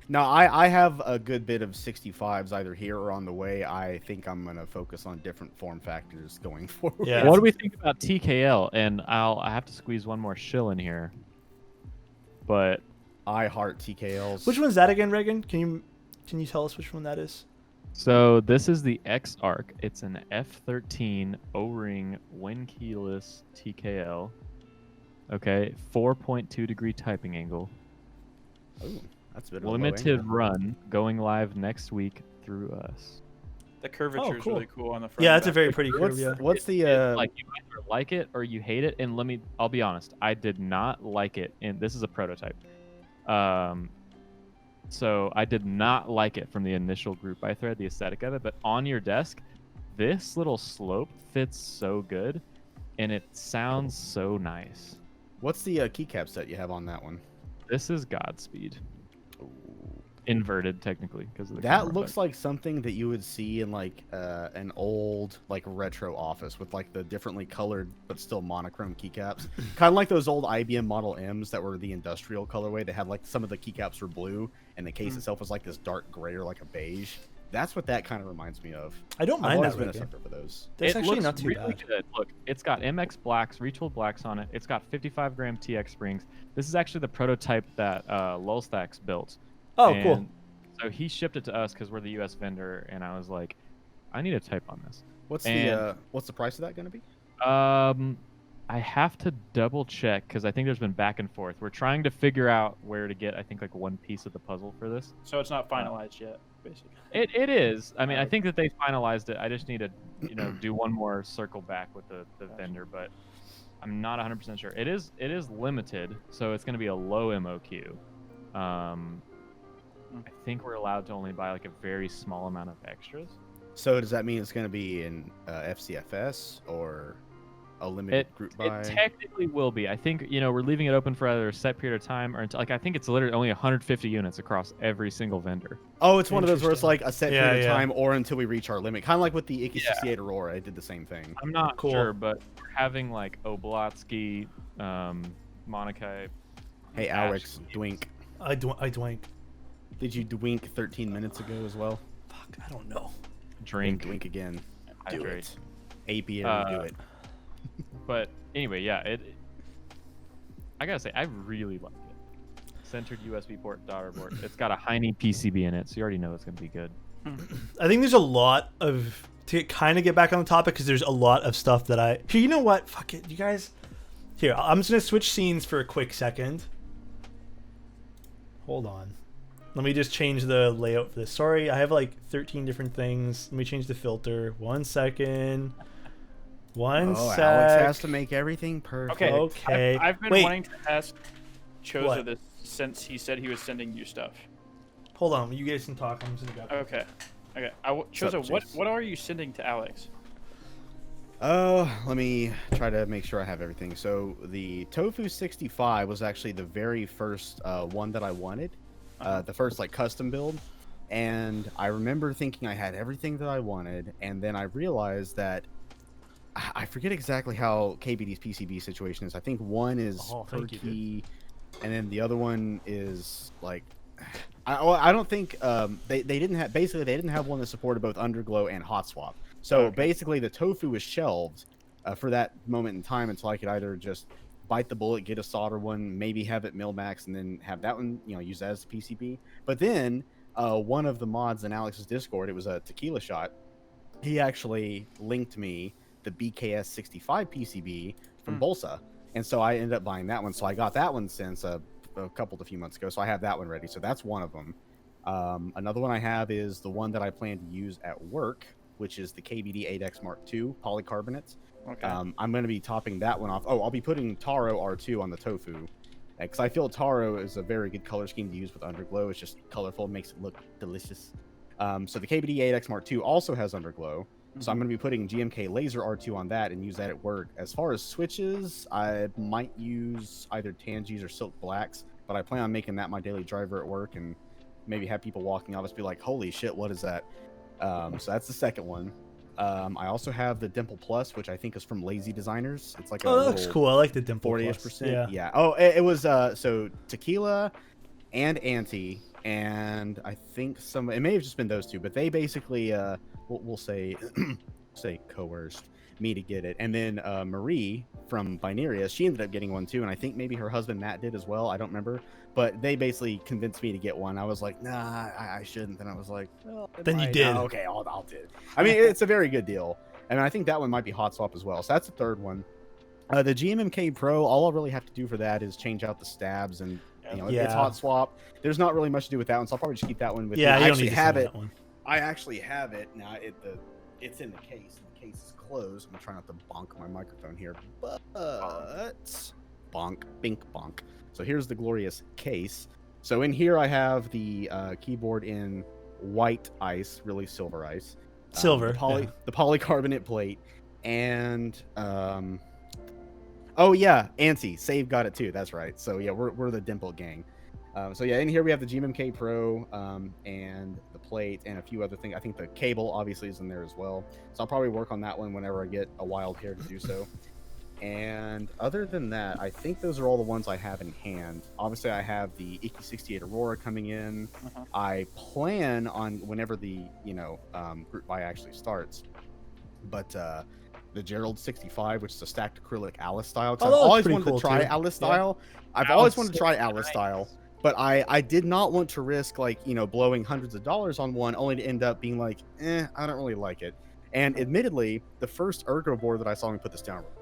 No, I have a good bit of 65s either here or on the way. I think I'm gonna focus on different form factors going forward. Yeah. What do we think about TKL? And I have to squeeze one more shill in here. But I heart TKLs. Which one's that again, Reagan? Can you tell us which one that is? so this is the X Arc. It's an F13 O-ring win keyless TKL. Okay, 4.2 degree typing angle. Ooh, that's a bit of a low Limited angle. run, going live next week through us. The curvature is cool. really cool on the front. Yeah, and that's a back. very pretty curve. What's Yeah. what's the It's like you either like it or you hate it. And I'll be honest, I did not like it. And this is a prototype. So I did not like it from the initial group I thread, the aesthetic of it. But on your desk, this little slope fits so good, and it sounds so nice. what's the keycap set you have on that one? This is Godspeed, inverted technically because of the That camera, looks but like something that you would see in like an old like retro office with like the differently colored but still monochrome keycaps, kind of like those old IBM Model M's that were the industrial colorway. They had like some of the keycaps were blue and the case itself was like this dark gray or like a beige. That's what that kind of reminds me of. I don't I've mind always that been a right there. sucker for those. That's It actually looks not too really bad. good. Look, it's got MX blacks, retooled blacks on it. It's got 55 gram TX springs. This is actually the prototype that Lulstacks built. Oh, cool. And so he shipped it to us because we're the U.S. vendor, and I was like, I need a type on this. What's And- the price of that going to be? I have to double check because I think there's been back and forth. We're trying to figure out where to get, I think, like one piece of the puzzle for this. So it's not finalized yet, basically. It is. I mean, I Okay. think that they finalized it. I just need to, do one more circle back with the vendor, but I'm not 100% sure. It is limited, so it's going to be a low MOQ. I think we're allowed to only buy like a very small amount of extras. So does that mean it's going to be in FCFS or a limited group buy? It technically will be. I think we're leaving it open for either a set period of time or until, like I think it's literally only 150 units across every single vendor. Oh, it's one of those where it's Interesting. like a set Yeah, period yeah. of time or until we reach our limit. Kind of like with the Icky 68 Aurora, I did the same thing. I'm not Cool. sure, but we're having like Oblotsky, Monica. Hey, Alex, Dwink. I dwank. Did you Dwink 13 minutes ago as well? Fuck, I don't know. Drink. Dwink again. Do Hydrate. it. APM, do it. But anyway, yeah, I gotta say, I really like it. Centered USB port, daughter board. It's got a Heine PCB in it, so you already know it's gonna be good. I think there's a lot of to kind of get back on the topic because there's a lot of stuff that I here. You know what? Fuck it, you guys. Here, I'm just gonna switch scenes for a quick second. Hold on. Let me just change the layout for this. Sorry, I have like 13 different things. Let me change the filter. 1 second. One Oh, sec. Alex has to make everything perfect. Okay. Okay. I've been Wait. wanting to ask Chozo What? this since he said he was sending you stuff. Hold on, you guys can talk. I'm just gonna go. Okay. Okay. What's up, Chozo, Chase? what are you sending to Alex? Let me try to make sure I have everything. So the Tofu 65 was actually the very first one that I wanted. The first like custom build. And I remember thinking I had everything that I wanted, and then I realized that I forget exactly how KBD's PCB situation is. I think one is Oh, per thank you, dude. key, and then the other one is like I don't think they didn't have basically they didn't have one that supported both underglow and hot swap. So basically the Tofu was shelved for that moment in time until I could either just bite the bullet, get a solder one, maybe have it mill max, and then have that one use that as a PCB. But then one of the mods in Alex's Discord, it was a Tequila Shot. He actually linked me the BKS 65 PCB from Bolsa, and so I ended up buying that one. So I got that one since a few months ago. So I have that one ready. So that's one of them. Another one I have is the one that I plan to use at work, which is the KBD 8X Mark II polycarbonate. Okay. I'm going to be topping that one off. Oh, I'll be putting Taro R2 on the Tofu, because I feel Taro is a very good color scheme to use with underglow. It's just colorful, makes it look delicious. So the KBD 8X Mark II also has underglow. So I'm going to be putting GMK Laser R2 on that and use that at work. As far as switches, I might use either Tangis or Silk Blacks, but I plan on making that my daily driver at work and maybe have people walking off us be like, holy shit, what is that? So that's the second one. I also have the Dimple Plus, which I think is from Lazy Designers. It's like Oh, that looks cool. I like the dimple. 40-ish%. Yeah. Yeah. Oh, it was so Tequila and Anti, and I think it may have just been those two, but they basically we'll say coerced me to get it. And then Marie from Binarius, she ended up getting one too, and I think maybe her husband Matt did as well. I don't remember, but they basically convinced me to get one. I was like, nah, I shouldn't. Then I was like, well, Then you might. did. Okay, I'll do it. I mean, it's a very good deal, and I think that one might be hot swap as well. So that's the third one. The GMMK Pro, all I'll really have to do for that is change out the stabs, and it's hot swap. There's not really much to do with that one, so I'll probably just keep that one with me. Yeah, I you don't actually need to have send it. that one. I actually have it now. It's in the case. The case is closed. I'm gonna try not to bonk my microphone here, but bonk, bink, bonk. So here's the glorious case. So in here I have the keyboard in white ice, really silver ice, Silver. the polycarbonate plate, and oh yeah, Anti Save got it too. That's right. So yeah, we're the Dimple gang. So yeah, in here we have the GMMK Pro and the plate and a few other things. I think the cable obviously is in there as well. So I'll probably work on that one whenever I get a wild hair to do so. And other than that, I think those are all the ones I have in hand. Obviously, I have the Icky 68 Aurora coming in. I plan on whenever the group buy actually starts, but the Gerald 65, which is a stacked acrylic Alice style. Because Oh, I've that looks always pretty wanted cool, to try too. Alice style. I've Alice always wanted to so try Alice style, but I did not want to risk blowing hundreds of dollars on one only to end up being like, I don't really like it. And admittedly, the first ergo board that I saw, let me put this down real quick.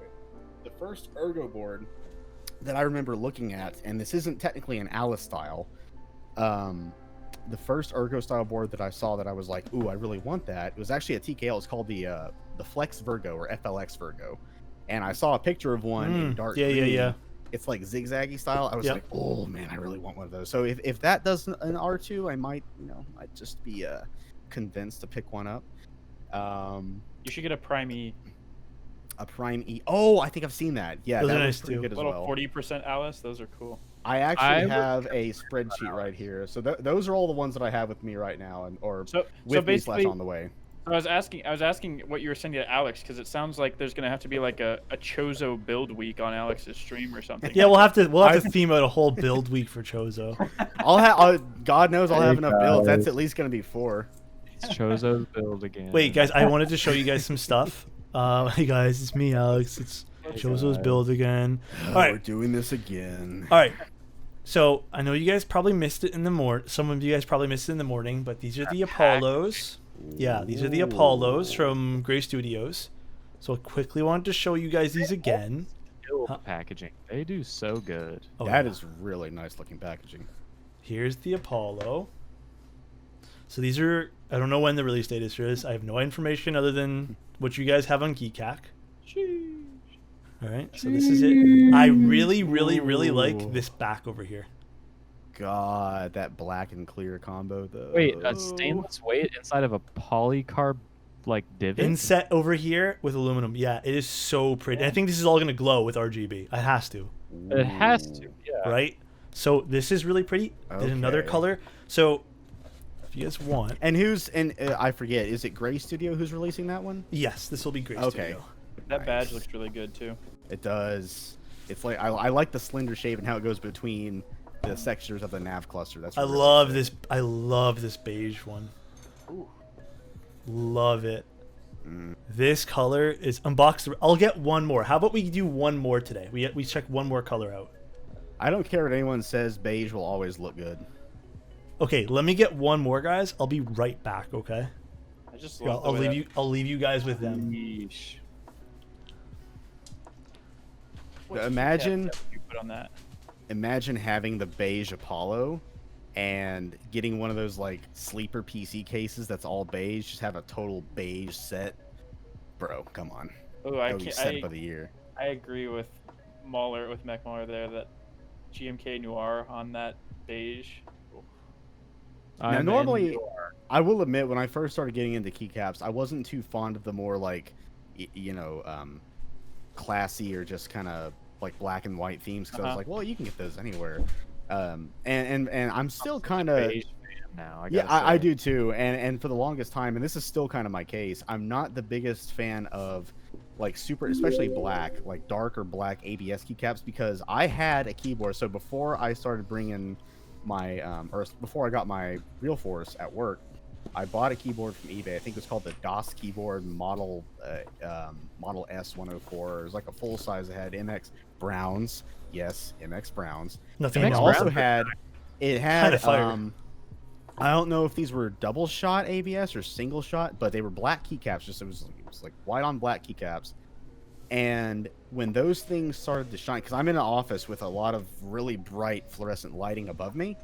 The first ergo board that I remember looking at, and this isn't technically an Alice style, the first ergo style board that I saw that I was like, ooh, I really want that. It was actually a TKL. It's called the Flex Virgo or FLX Virgo, and I saw a picture of one in dark green. Yeah. It's like zigzaggy style. I was like, oh man, I really want one of those. So if that does an R2, I might just be convinced to pick one up. You should get a Prime E. A Prime E. Oh, I think I've seen that. Yeah, Those that are looks nice pretty too. good as Little well. 40% Alice. Those are cool. I actually have a spreadsheet right here. So those are all the ones that I have with me right now, So me basically, on the way. I was asking what you were sending to Alex because it sounds like there's gonna have to be like a Chozo build week on Alex's stream or something. Yeah, we'll have to theme out a whole build week for Chozo. God knows I'll have enough builds. That's guys. at least gonna be 4. It's Chozo's build again. Wait, guys, I wanted to show you guys some stuff. Hey guys, it's me, Alex. It's Chozo's build again. All right, We're doing this again. all right. So I know you guys probably missed it in the morning. Some of you guys probably missed it in the morning, but these are the Apollos. Yeah, these are the Apollos from Gray Studios. So I quickly wanted to show you guys these again. Packaging. They do so good. Oh, That yeah. is really nice looking packaging. Here's the Apollo. So these are, I don't know when the release date is for this. I have no information other than what you guys have on Geekhack. All right, so this is it. I really, really, really like this back over here. God, that black and clear combo though. Wait, a stainless weight inside of a polycarb like divot? Inset over here with aluminum. Yeah, it is so pretty. I think this is all gonna glow with RGB. It has to, It has to, yeah. right? So this is really pretty. There's another Okay. color. So if you guys want, And I forget, is it Gray Studio who's releasing that one? yes, this will be great. Okay. Studio. That badge looks really good too. It does. It's like I like the slender shape and how it goes between the sectors of the nav cluster. That's I really love sick. this. I love this beige one. Love it. This color is unboxed. I'll get one more. How about we do one more today? We check one more color out. I don't care what anyone says. Beige will always look good. Okay, let me get one more, guys. I'll be right back. Okay. I just Here, love I'll the way leave you. I'll leave you guys with them. Yeesh. What Imagine- keycaps you put on that. Imagine having the beige Apollo and getting one of those like sleeper PC cases that's all beige. Just have a total beige set. Bro, come on. Oh, I That would be can't. set of the year. I agree with Mech Mauler there that GMK Noir on that beige. Now, normally, I will admit, when I first started getting into keycaps, I wasn't too fond of the more like, classy or just kind of like black and white themes. Because I was like, well, you can get those anywhere. And I'm still kind of beige fan now. I do too. And for the longest time, and this is still kind of my case, I'm not the biggest fan of like super, especially black, like dark or black ABS keycaps, because I had a keyboard. So before I started bringing my or before I got my real force at work, I bought a keyboard from eBay. I think it was called the DOS keyboard model model S104. It was like a full size. It had MX Browns. Yes, MX Browns. Nothing And it wrong. also had Kinda fire. I don't know if these were double shot ABS or single shot, but they were black keycaps. Just it was like white on black keycaps. And when those things started to shine, because I'm in an office with a lot of really bright fluorescent lighting above me,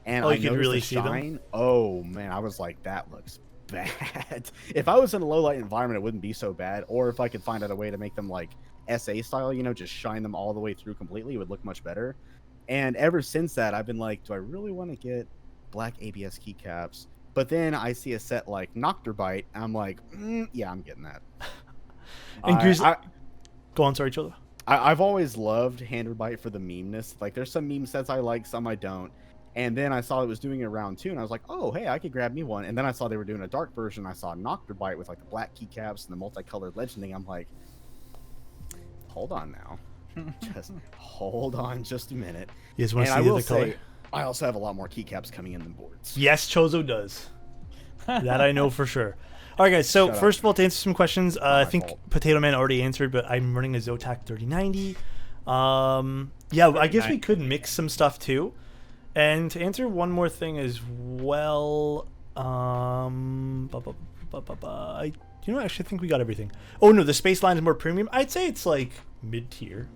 and Oh, I you could noticed really the see them? shine. Oh man, I was like, that looks bad. If I was in a low light environment, it wouldn't be so bad. Or if I could find out a way to make them like SA style, just shine them all the way through completely, it would look much better. And ever since that, I've been like, do I really want to get black ABS keycaps? But then I see a set like Nocturbyte, and I'm like, yeah, I'm getting that. And Goose- I, Go on, sorry, Chozo. I've always loved Handerbite for the meme-ness. Like, there's some meme sets I like, some I don't. And then I saw it was doing it around too, and I was like, oh, hey, I could grab me one. And then I saw they were doing a dark version. I saw Nocturbyte with like the black keycaps and the multicolored legending. I'm like, hold on now. Just hold on just a minute. You guys want And to I see will the color? say, I also have a lot more keycaps coming in than boards. Yes, Chozo does. That I know for sure. All right, guys. So Shut up. first of all, to answer some questions, I my think fault. Potato Man already answered, but I'm running a Zotac 3090. Yeah, I guess we could mix some stuff too. And to answer one more thing as well, you know, I actually think we got everything. Oh no, the space line is more premium. I'd say it's like mid tier.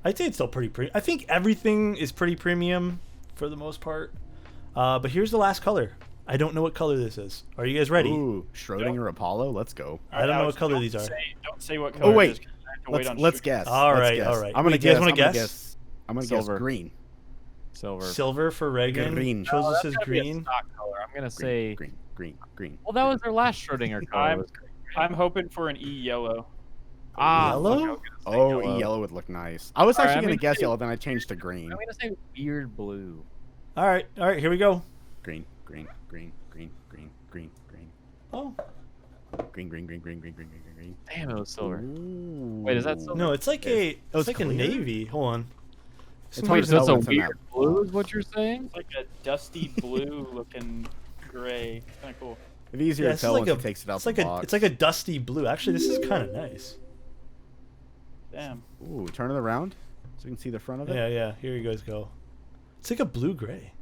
I'd say it's still pretty premium. I think everything is pretty premium for the most part. But here's the last color. I don't know what color this is. Are you guys ready? Ooh, Schrodinger Apollo. Let's go. I don't know what color these are. Don't say what color. Oh wait, it is, 'cause I have to wait on let's Shuki. guess. All Let's right, guess. all right. I'm gonna Wait, do you guys guess. wanna I'm gonna guess? guess. I'm gonna Silver. guess green. Silver. Silver for Reagan. Green. Chozo Oh, that's says gotta be a green. stock color. I'm gonna say. Green. Well, that was their last Schrodinger color. I'm hoping for an E yellow. Yellow? Oh, yellow would look nice. I was All right, actually I'm gonna gonna guess say- yellow, then I changed to green. I'm gonna say weird blue. All right, here we go. Green. Oh Green. Damn, it was silver. Ooh. Wait, is that silver? no, it's like a it's a clear? navy. Hold on. It's Some hard Wait, to so tell it's a what's in weird that. blue is what you're saying? It's like a dusty blue looking gray. Kind of cool. It's easier Yeah, to it's tell like once a- it takes it out It's the like box. it's like a dusty blue. Actually, this is kind of nice. Damn. Ooh, turn it around so you can see the front of it. Yeah. Here you guys go. It's like a blue gray.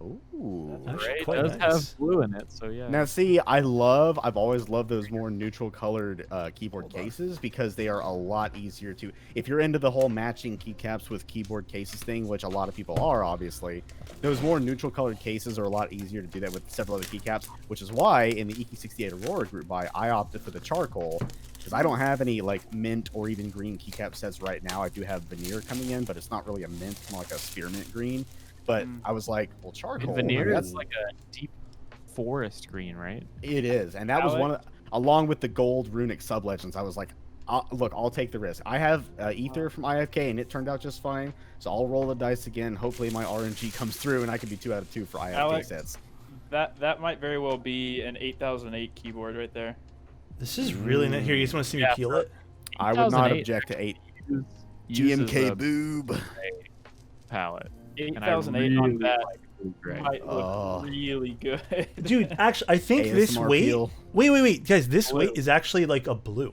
Ooh. Actually, Gray quite does nice. have blue in it, so yeah. Now see, I've always loved those more neutral colored keyboard cases because they are a lot easier to, if you're into the whole matching keycaps with keyboard cases thing, which a lot of people are obviously, those more neutral colored cases are a lot easier to do that with several other keycaps, which is why in the EQ68 Aurora group buy, I opted for the charcoal because I don't have any like mint or even green keycap sets right now. I do have veneer coming in, but it's not really a mint, it's more like a spearmint green. But I was like, well, charcoal. Veneer that's is like a deep forest green, right? It is, and that was one of, along with the gold runic sub-legends. I was like, look, I'll take the risk. I have ether from IFK, and it turned out just fine. So I'll roll the dice again. Hopefully my RNG comes through, and I can be 2 out of 2 for IFK Alex, sets. That might very well be an 8008 keyboard right there. This is really nice. Here, you just want to see me Yeah, peel it? I would not 2008 object to 8 uses GMK a boob. palette. 8008 on that Gray. might look really good. Dude, actually, I think this ASMR weight. peel. Wait, guys, this Blue. weight is actually like a blue.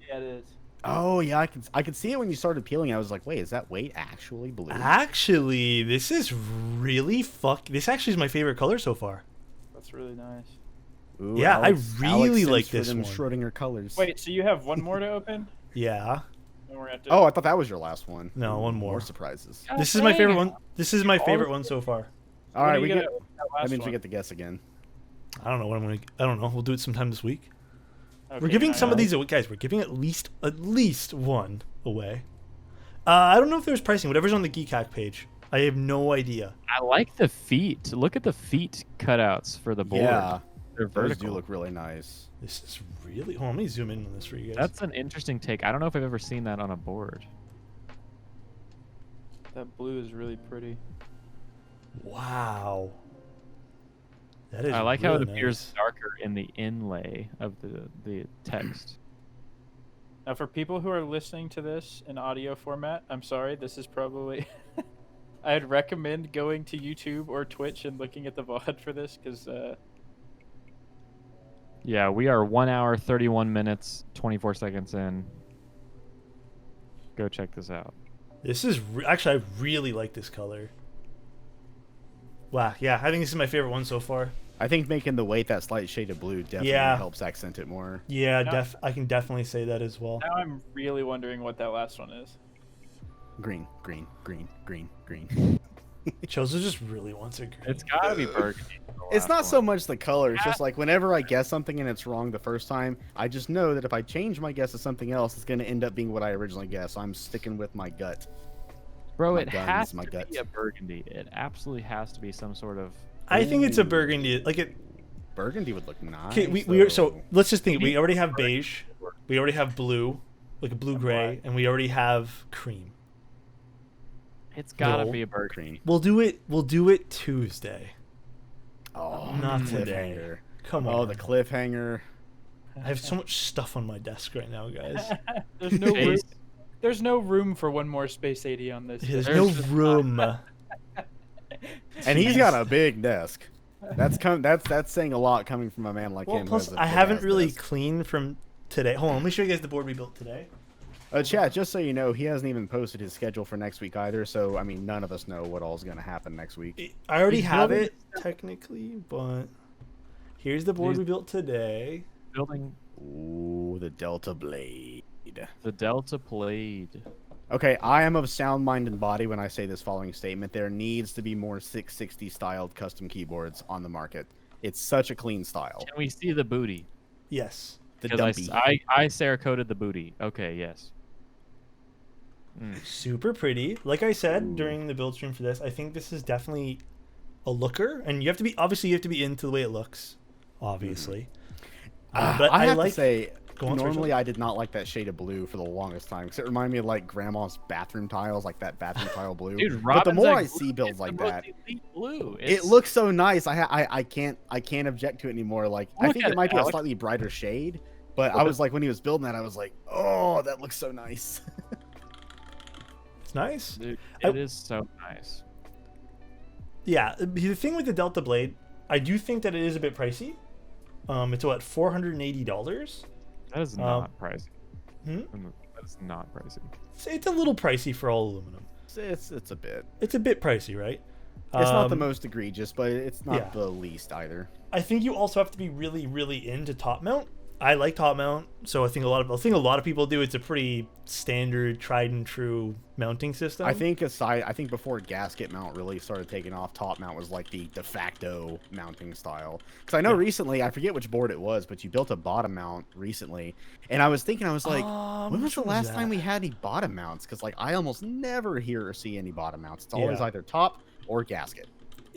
Yeah, it is. Oh yeah, I could see it when you started peeling. I was like, wait, is that weight actually blue? Actually, this is really This actually is my favorite color so far. That's really nice. Ooh, Yeah, I really Sims like for this them one. Schrodinger colors. Wait, so you have one more to open? Yeah. And we're gonna have to... Oh, I thought that was your last one. No, one more. More surprises. This is my favorite one. This is my favorite one so far. All When right, are we you get. gonna open that That last means we one? get to guess again. I don't know what I'm gonna. I don't know. We'll do it sometime this week. We're Okay, giving nice. some of these away, guys. We're giving at least one away. I don't know if there's pricing. Whatever's on the Geek Hack page. I have no idea. I like the feet. Look at the feet cutouts for the board. Yeah, They're those vertical. do look really nice. This is really. Hold on, let me zoom in on this for you guys. That's an interesting take. I don't know if I've ever seen that on a board. That blue is really pretty. Wow. That is. I like how it really appears nice. darker in the inlay of the text. Now, for people who are listening to this in audio format, I'm sorry, this is probably... I'd recommend going to YouTube or Twitch and looking at the VOD for this, because... Yeah, we are 1 hour, 31 minutes, 24 seconds in. Go check this out. This is actually, I really like this color. Wow, yeah, I think this is my favorite one so far. I think making the weight that slight shade of blue definitely Yeah. helps accent it more. Yeah, Yeah. I can definitely say that as well. Now I'm really wondering what that last one is. Green. Chozo just really wants a green. It's gotta be burgundy. It's not so much the color. It's just like whenever I guess something and it's wrong the first time, I just know that if I change my guess to something else, it's going to end up being what I originally guessed. So I'm sticking with my gut. Bro, My it guns, has my to guts. be a burgundy. It absolutely has to be some sort of... I think it's a burgundy. Like it. Burgundy would look nice. Okay, we are so. though. Let's just think. We already have beige. We already have blue, like a blue gray, and we already have cream. It's gotta No. be a burgundy. Green. We'll do it Tuesday. Oh, Not the today. cliffhanger. Come on. Oh, the cliffhanger. I have so much stuff on my desk right now, guys. There's no room. Chase. There's no room for one more Space 80 on this. There's thing. no just room. And he's got a big desk. That's saying a lot coming from a man like Well, him. who plus has a I big-ass haven't really desk. cleaned from today. Hold on, let me show you guys the board we built today. Chat, just so you know, he hasn't even posted his schedule for next week either. So I mean, none of us know what all's gonna happen next week. I already He's have building- it technically, but here's the board He's- we built today. Building Ooh, the Delta Blade. the Delta Blade. Okay, I am of sound mind and body when I say this following statement. There needs to be more 660 styled custom keyboards on the market. It's such a clean style. Can we see the booty? Yes. The 'Cause dumpy. I Sarah coded the booty. Okay, yes. Super pretty. Like I said during the build stream for this, I think this is definitely a looker, and you have to be into the way it looks, obviously. But I have like to say, Go on, sorry, normally I did not like that shade of blue for the longest time because it reminded me of like grandma's bathroom tiles, like that bathroom tile blue. Dude, but the Robin's more like I see builds it's like the most that, elite blue. it looks so nice. I can't object to it anymore. Like I Look think at it might it, be a Alex. slightly brighter shade, but I was like when he was building that, I was like, oh, that looks so nice. it's nice. Dude, I- it is so nice. Yeah, the thing with the Delta Blade, I do think that it is a bit pricey. It's what, $480? That is not pricey. Hmm? That is not pricey. It's a little pricey for all aluminum. It's a bit. It's a bit pricey, right? It's not the most egregious, but it's not yeah. the least either. I think you also have to be really, really into top mount. I like top mount, so I think a lot of people do. It's a pretty standard, tried and true mounting system. I think before gasket mount really started taking off, top mount was like the de facto mounting style. Because I know recently, I forget which board it was, but you built a bottom mount recently, and I was thinking, I was like, when was the which one was last time that? we had any bottom mounts? Because like I almost never hear or see any bottom mounts. It's always Yeah. either top or gasket,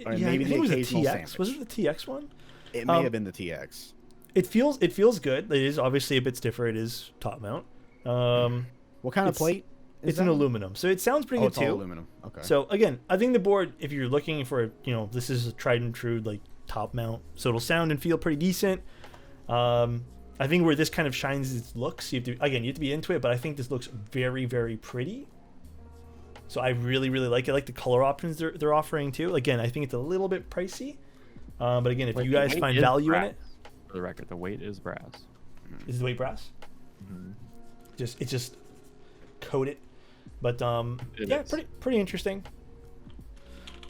or yeah, maybe I think the it was occasional the TX. sandwich. Was it the TX one? It may have been the TX. It feels good. It is obviously a bit stiffer. It is top mount. What kind of it's- plate? It's an aluminum, so it sounds pretty Oh, good it's all too. aluminum. Okay. So again, I think the board, if you're looking for, this is a tried and true like top mount, so it'll sound and feel pretty decent. I think where this kind of shines its looks, you have to be into it, but I think this looks very, very pretty. So I really, really like it. I like the color options they're offering too. Again, I think it's a little bit pricey, but again, if Wait, you the guys weight find is value in brass. it, For the record, the weight is brass. is the weight brass. Mhm. It's just coated, but It yeah, is. pretty interesting.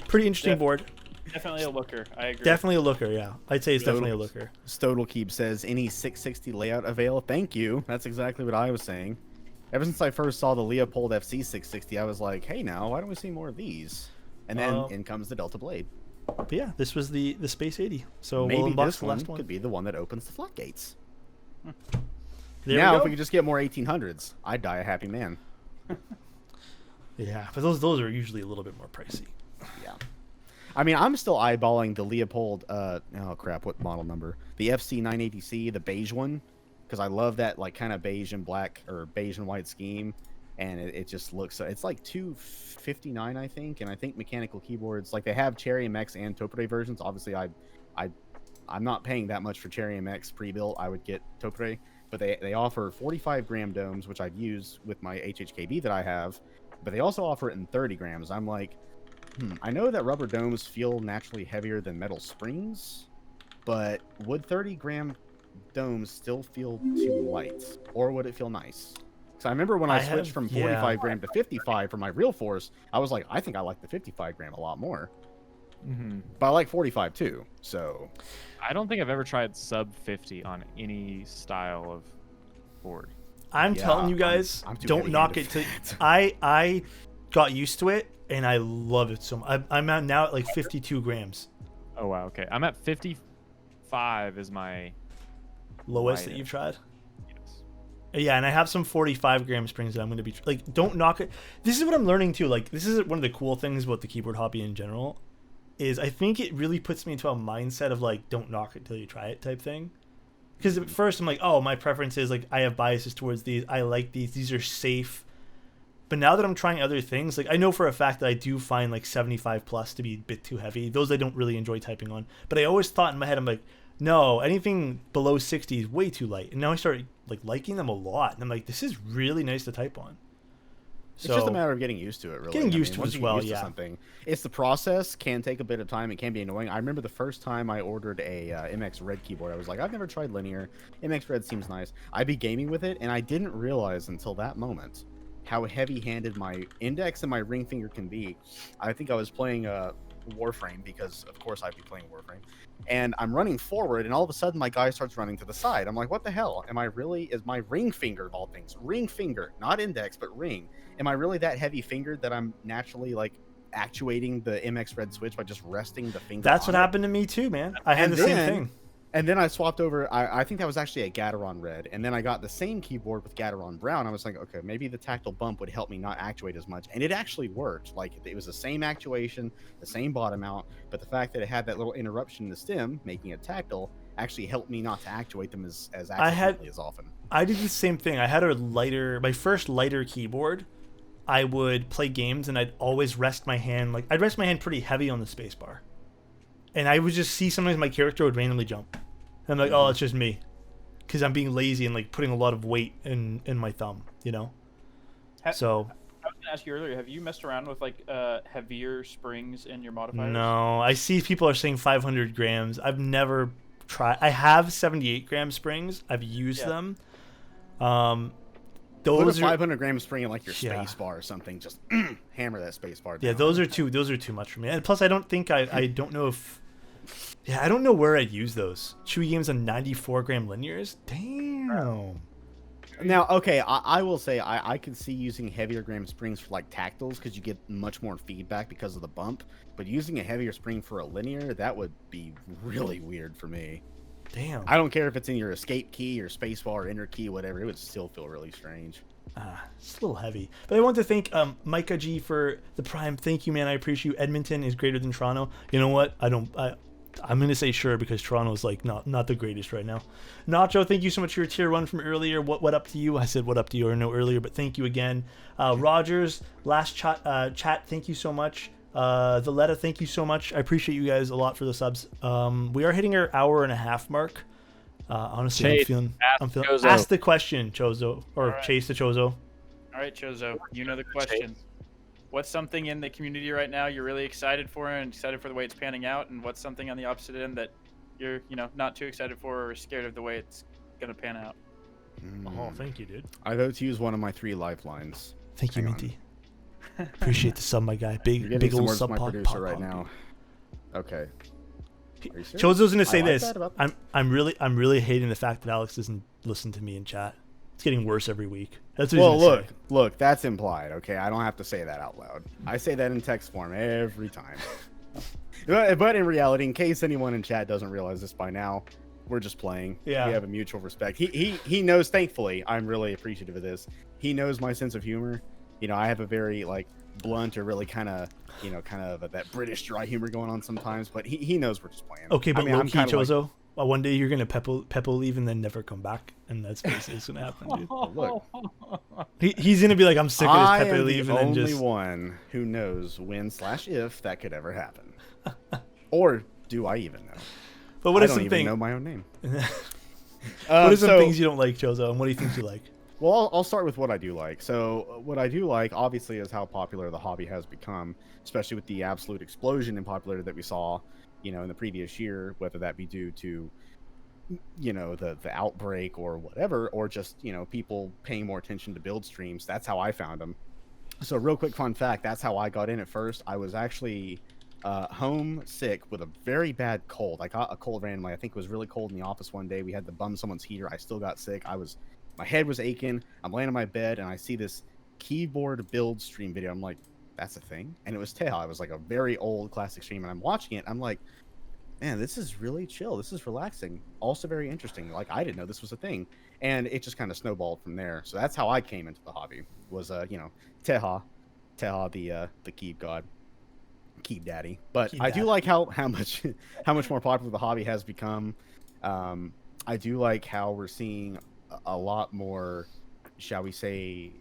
Pretty interesting Yeah. board. Definitely a looker. I agree. Definitely a looker, yeah. I'd say it's definitely a Totals. looker. Stodalkeep says, any 660 layout avail? Thank you. That's exactly what I was saying. Ever since I first saw the Leopold FC 660, I was like, hey now, why don't we see more of these? And then in comes the Delta Blade. But yeah, this was the Space 80. So Maybe we'll unbox this the one last one. could be the one that opens the floodgates. There now, we if go. we could just get more 1800s, I'd die a happy man. Yeah, but those are usually a little bit more pricey. Yeah. I mean, I'm still eyeballing the Leopold, oh crap, what model number? The FC980C, the beige one, because I love that like kind of beige and black or beige and white scheme, and it just looks, it's like $259 I think, and I think mechanical keyboards, like they have Cherry MX and Topre versions. Obviously, I'm not paying that much for Cherry MX pre-built. I would get Topre, but they offer 45 gram domes, which I've used with my HHKB that I have, but they also offer it in 30 grams. I'm like, I know that rubber domes feel naturally heavier than metal springs, but would 30 gram domes still feel too light, or would it feel nice? Because I remember when I switched from 45 gram to 55 for my real force, I was like, I think I like the 55 gram a lot more. But I like 45 too, so... I don't think I've ever tried sub 50 on any style of board. I'm Yeah, telling you guys, I'm too don't knock it heavy-handed till for that. I got used to it and I love it so much. I'm now at like 52 grams, Oh wow, okay. I'm at 55 is my lowest that Lightest. you've tried. yes. Yeah, and I have some 45 gram springs that I'm going to be like, don't knock it. This is what I'm learning too. Like, this is one of the cool things about the keyboard hobby in general, is I think it really puts me into a mindset of like, don't knock it till you try it type thing. Because at first I'm like, oh, my preference is like, I have biases towards these. I like these are safe. But now that I'm trying other things, like I know for a fact that I do find like 75 plus to be a bit too heavy. Those I don't really enjoy typing on. But I always thought in my head, I'm like, No, anything below 60 is way too light. And now I started like liking them a lot. And I'm like, this is really nice to type on. It's just a matter of getting used to it, really. Getting used to it once as you get well, used to yeah. something, it's the process can take a bit of time. It can be annoying. I remember the first time I ordered a MX Red keyboard, I was like, I've never tried linear. MX Red seems nice. I'd be gaming with it, and I didn't realize until that moment how heavy-handed my index and my ring finger can be. I think I was playing Warframe, because of course I'd be playing Warframe, and I'm running forward, and all of a sudden my guy starts running to the side. I'm like, what the hell? Is my ring finger, of all things, ring finger, not index, but ring, am I really that heavy fingered that I'm naturally like actuating the MX Red switch by just resting the finger? That's what on it? happened to me too, man. I had And the same then- thing. And then I swapped over. I think that was actually a Gateron Red, and then I got the same keyboard with Gateron Brown. I was like, okay, maybe the tactile bump would help me not actuate as much, and it actually worked. Like, it was the same actuation, the same bottom out, but the fact that it had that little interruption in the stem, making it tactile, actually helped me not to actuate them as accidentally as often. I did the same thing. I had my first lighter keyboard. I would play games and I'd always rest my hand, I'd rest my hand pretty heavy on the spacebar. And I would just see sometimes my character would randomly jump. And I'm like, oh, it's just me. Because I'm being lazy and like putting a lot of weight in my thumb, you know? So I was gonna ask you earlier, have you messed around with like heavier springs in your modifiers? no, I see people are saying 500 grams. I've never tried. I have 78 gram springs. I've used them. Put a Those are 500 gram spring in like your Yeah. space bar or something. Just hammer that space bar. yeah. Down. Those are too much for me. And plus, I don't think I don't know if. Yeah, I don't know where I'd use those. Chewy games on 94 gram linears. Damn. Now, okay, I will say I could see using heavier gram springs for like tactiles because you get much more feedback because of the bump. But using a heavier spring for a linear, that would be really weird for me. Damn. I don't care if it's in your escape key, your spacebar, or enter key, whatever. It would still feel really strange. It's a little heavy. But I want to thank Micah G for the Prime. Thank you, man. I appreciate you. Edmonton is greater than Toronto. You know what? I'm going to say sure because Toronto's like not the greatest right now. Nacho, thank you so much for your tier 1 from earlier. What up to you? I said what up to you or no earlier, but thank you again. Rogers, last chat, thank you so much. Valletta, thank you so much. I appreciate you guys a lot for the subs. We are hitting our hour and a half mark. Honestly, Chase, I'm feeling. Chozo. Ask the question, Chozo, or right. Chase to Chozo. All right, Chozo, you know the question. What's something in the community right now you're really excited for and excited for the way it's panning out, and what's something on the opposite end that you're, not too excited for or scared of the way it's gonna pan out? Oh, thank you, dude. I vote to use one of my 3 lifelines. Thank you, Hang on. Minty. Appreciate the sub, my guy. You're getting Big some old words sub from my pod. producer right now. Okay. Are you serious? Chozo's gonna I say like this. that about- I'm really hating the fact that Alex doesn't listen to me in chat. It's getting worse every week. That's what Well, he's gonna say. look, that's implied, okay? I don't have to say that out loud. I say that in text form every time. But in reality, in case anyone in chat doesn't realize this by now, we're just playing. Yeah. We have a mutual respect. He knows, thankfully, I'm really appreciative of this. He knows my sense of humor. I have a very, blunt or really kind of that British dry humor going on sometimes, but he knows we're just playing. Okay, but I mean, I'm low-key, kinda like- Chozo, one day you're gonna Peppo leave and then never come back, and that's basically what's gonna happen, dude. Look, He's gonna be like, I'm sick of I this Pepe am leave, the and then only just one who knows when/if that could ever happen. Or do I even know? But what I are don't some even things? know my own name. What are some so- things you don't like, Chozo, and what do you think you like? Well, I'll start with what I do like. So, what I do like, obviously, is how popular the hobby has become, especially with the absolute explosion in popularity that we saw, in the previous year, whether that be due to, the outbreak or whatever, or just, people paying more attention to build streams. That's how I found them. So, real quick fun fact, that's how I got in at first. I was actually home sick with a very bad cold. I got a cold randomly. I think it was really cold in the office one day. We had to bum someone's heater. I still got sick. My head was aching. I'm laying on my bed and I see this keyboard build stream video. I'm like, that's a thing? And it was Teja. It was like a very old classic stream, and I'm watching it. I'm like, man, this is really chill. This is relaxing. Also very interesting. Like, I didn't know this was a thing. And it just kind of snowballed from there. So that's how I came into the hobby, was, Teja, the Keeb god. Keep daddy. But Keep I do Daddy. like how much more popular the hobby has become. I do like how we're seeing a lot more, shall we say,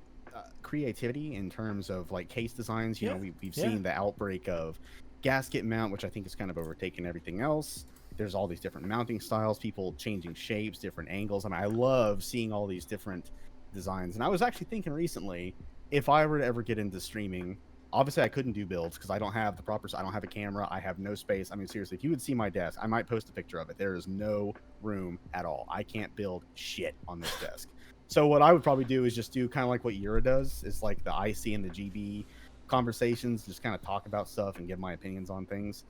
creativity in terms of case designs. We've Yeah. seen the outbreak of gasket mount, which I think is kind of overtaken everything else. there's all these different mounting styles, people changing shapes, different angles. I mean, I love seeing all these different designs. And I was actually thinking recently, if I were to ever get into streaming, obviously I couldn't do builds because I don't have the proper, I don't have a camera, I have no space. I mean, seriously, if you would see my desk, I might post a picture of it. There is no room at all. I can't build shit on this desk. So what I would probably do is just do kind of like what Yura does, is like the IC and the GB conversations, just kind of talk about stuff and give my opinions on things.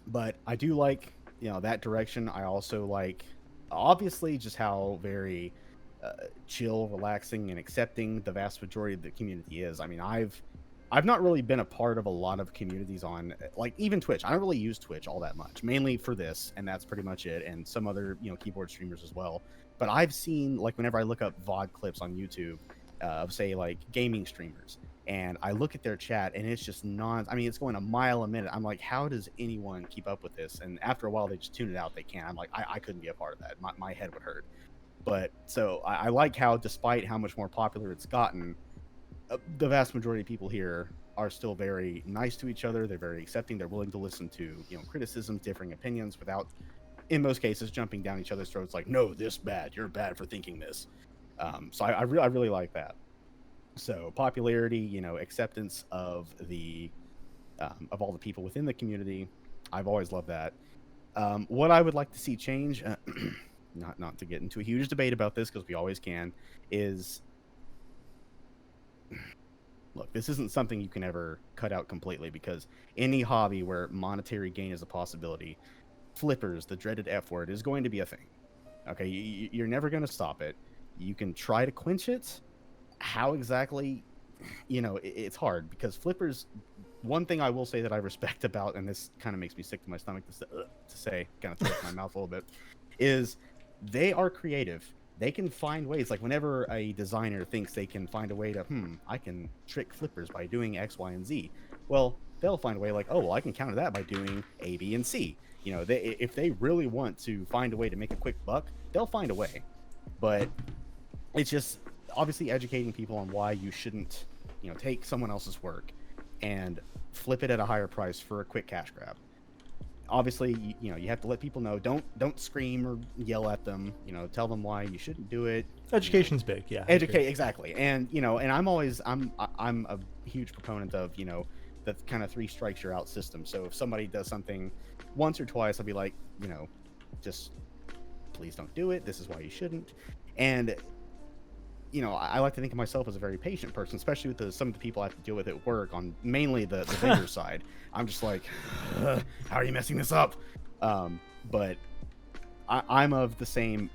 But I do like, you know, that direction. I also like, obviously, just how very chill, relaxing, and accepting the vast majority of the community is. I mean, I've not really been a part of a lot of communities on, like, even Twitch. I don't really use Twitch all that much, mainly for this, and that's pretty much it, and some other, you know, keyboard streamers as well. But I've seen, like, whenever I look up VOD clips on YouTube of, say, like, gaming streamers, and I look at their chat, and it's just I mean, it's going a mile a minute. I'm like, how does anyone keep up with this? And after a while, they just tune it out. They can't. I'm like, I couldn't be a part of that. My head would hurt. But so I like how, despite how much more popular it's gotten, the vast majority of people here are still very nice to each other. They're very accepting. They're willing to listen to, you know, criticisms, differing opinions, without, in most cases, jumping down each other's throats like, no, this bad, you're bad for thinking this. So I really like that. So popularity, you know, acceptance of the of all the people within the community, I've always loved that. What I would like to see change, not to get into a huge debate about this because we always can, is, look, this isn't something you can ever cut out completely, because any hobby where monetary gain is a possibility, flippers, the dreaded F word, is going to be a thing. Okay, you're never going to stop it. You can try to quench it. How exactly, you know, it's hard, because flippers, one thing I will say that I respect about, and this kind of makes me sick to my stomach to say, kind of throw up my mouth a little bit, is they are creative. They can find ways, like whenever a designer thinks they can find a way to, I can trick flippers by doing X, Y, and Z. Well, they'll find a way like, oh, well, I can counter that by doing A, B, and C. You know, if they really want to find a way to make a quick buck, they'll find a way. But it's just obviously educating people on why you shouldn't, you know, take someone else's work and flip it at a higher price for a quick cash grab. Obviously, you know, you have to let people know. Don't scream or yell at them. You know, tell them why you shouldn't do it. Education's big, yeah. Educate, exactly. And you know, and I'm a huge proponent of, you know, the kind of 3 strikes you're out system. So if somebody does something once or twice, I'll be like, you know, just please don't do it. This is why you shouldn't. And you know, I like to think of myself as a very patient person, especially with some of the people I have to deal with at work on mainly the vendor side. I'm just like, how are you messing this up? But I'm of the same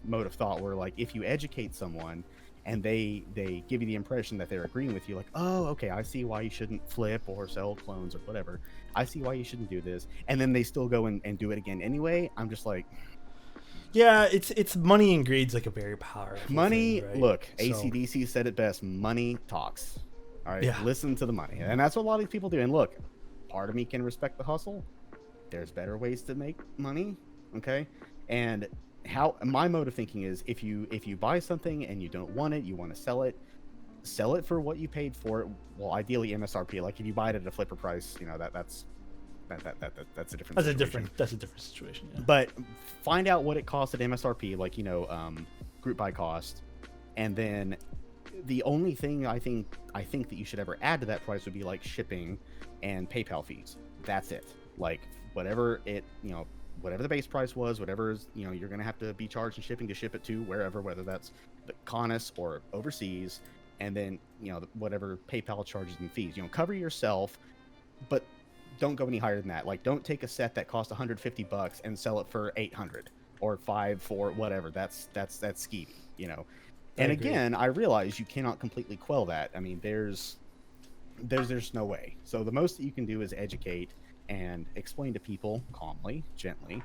mode of thought where, like, if you educate someone and they give you the impression that they're agreeing with you, like, oh, okay, I see why you shouldn't flip or sell clones or whatever. I see why you shouldn't do this. And then they still go and do it again anyway. I'm just like, yeah, it's money and greed's like a very powerful money thing, right? Look, So, AC/DC said it best, money talks. All right, Yeah. Listen to the money. And that's what a lot of these people do. And look, part of me can respect the hustle. There's better ways to make money, okay? And how my mode of thinking is, if you buy something and you don't want it, you want to sell it for what you paid for it. Well, ideally MSRP. Like if you buy it at a flipper price, you know, that's a different situation. That's a different situation. Yeah. But find out what it costs at MSRP, like, you know, group by cost, and then the only thing I think that you should ever add to that price would be like shipping and PayPal fees. That's it. Like whatever the base price was, whatever is, you know, you're gonna have to be charged in shipping to ship it to wherever, whether that's the Conus or overseas, and then, you know, whatever PayPal charges and fees. You know, cover yourself, but don't go any higher than that. Like, don't take a set that costs $150 and sell it for 800 or 5 for whatever. That's skeevy, you know. And again, I realize you cannot completely quell that. I mean, there's no way. So the most that you can do is educate and explain to people calmly, gently,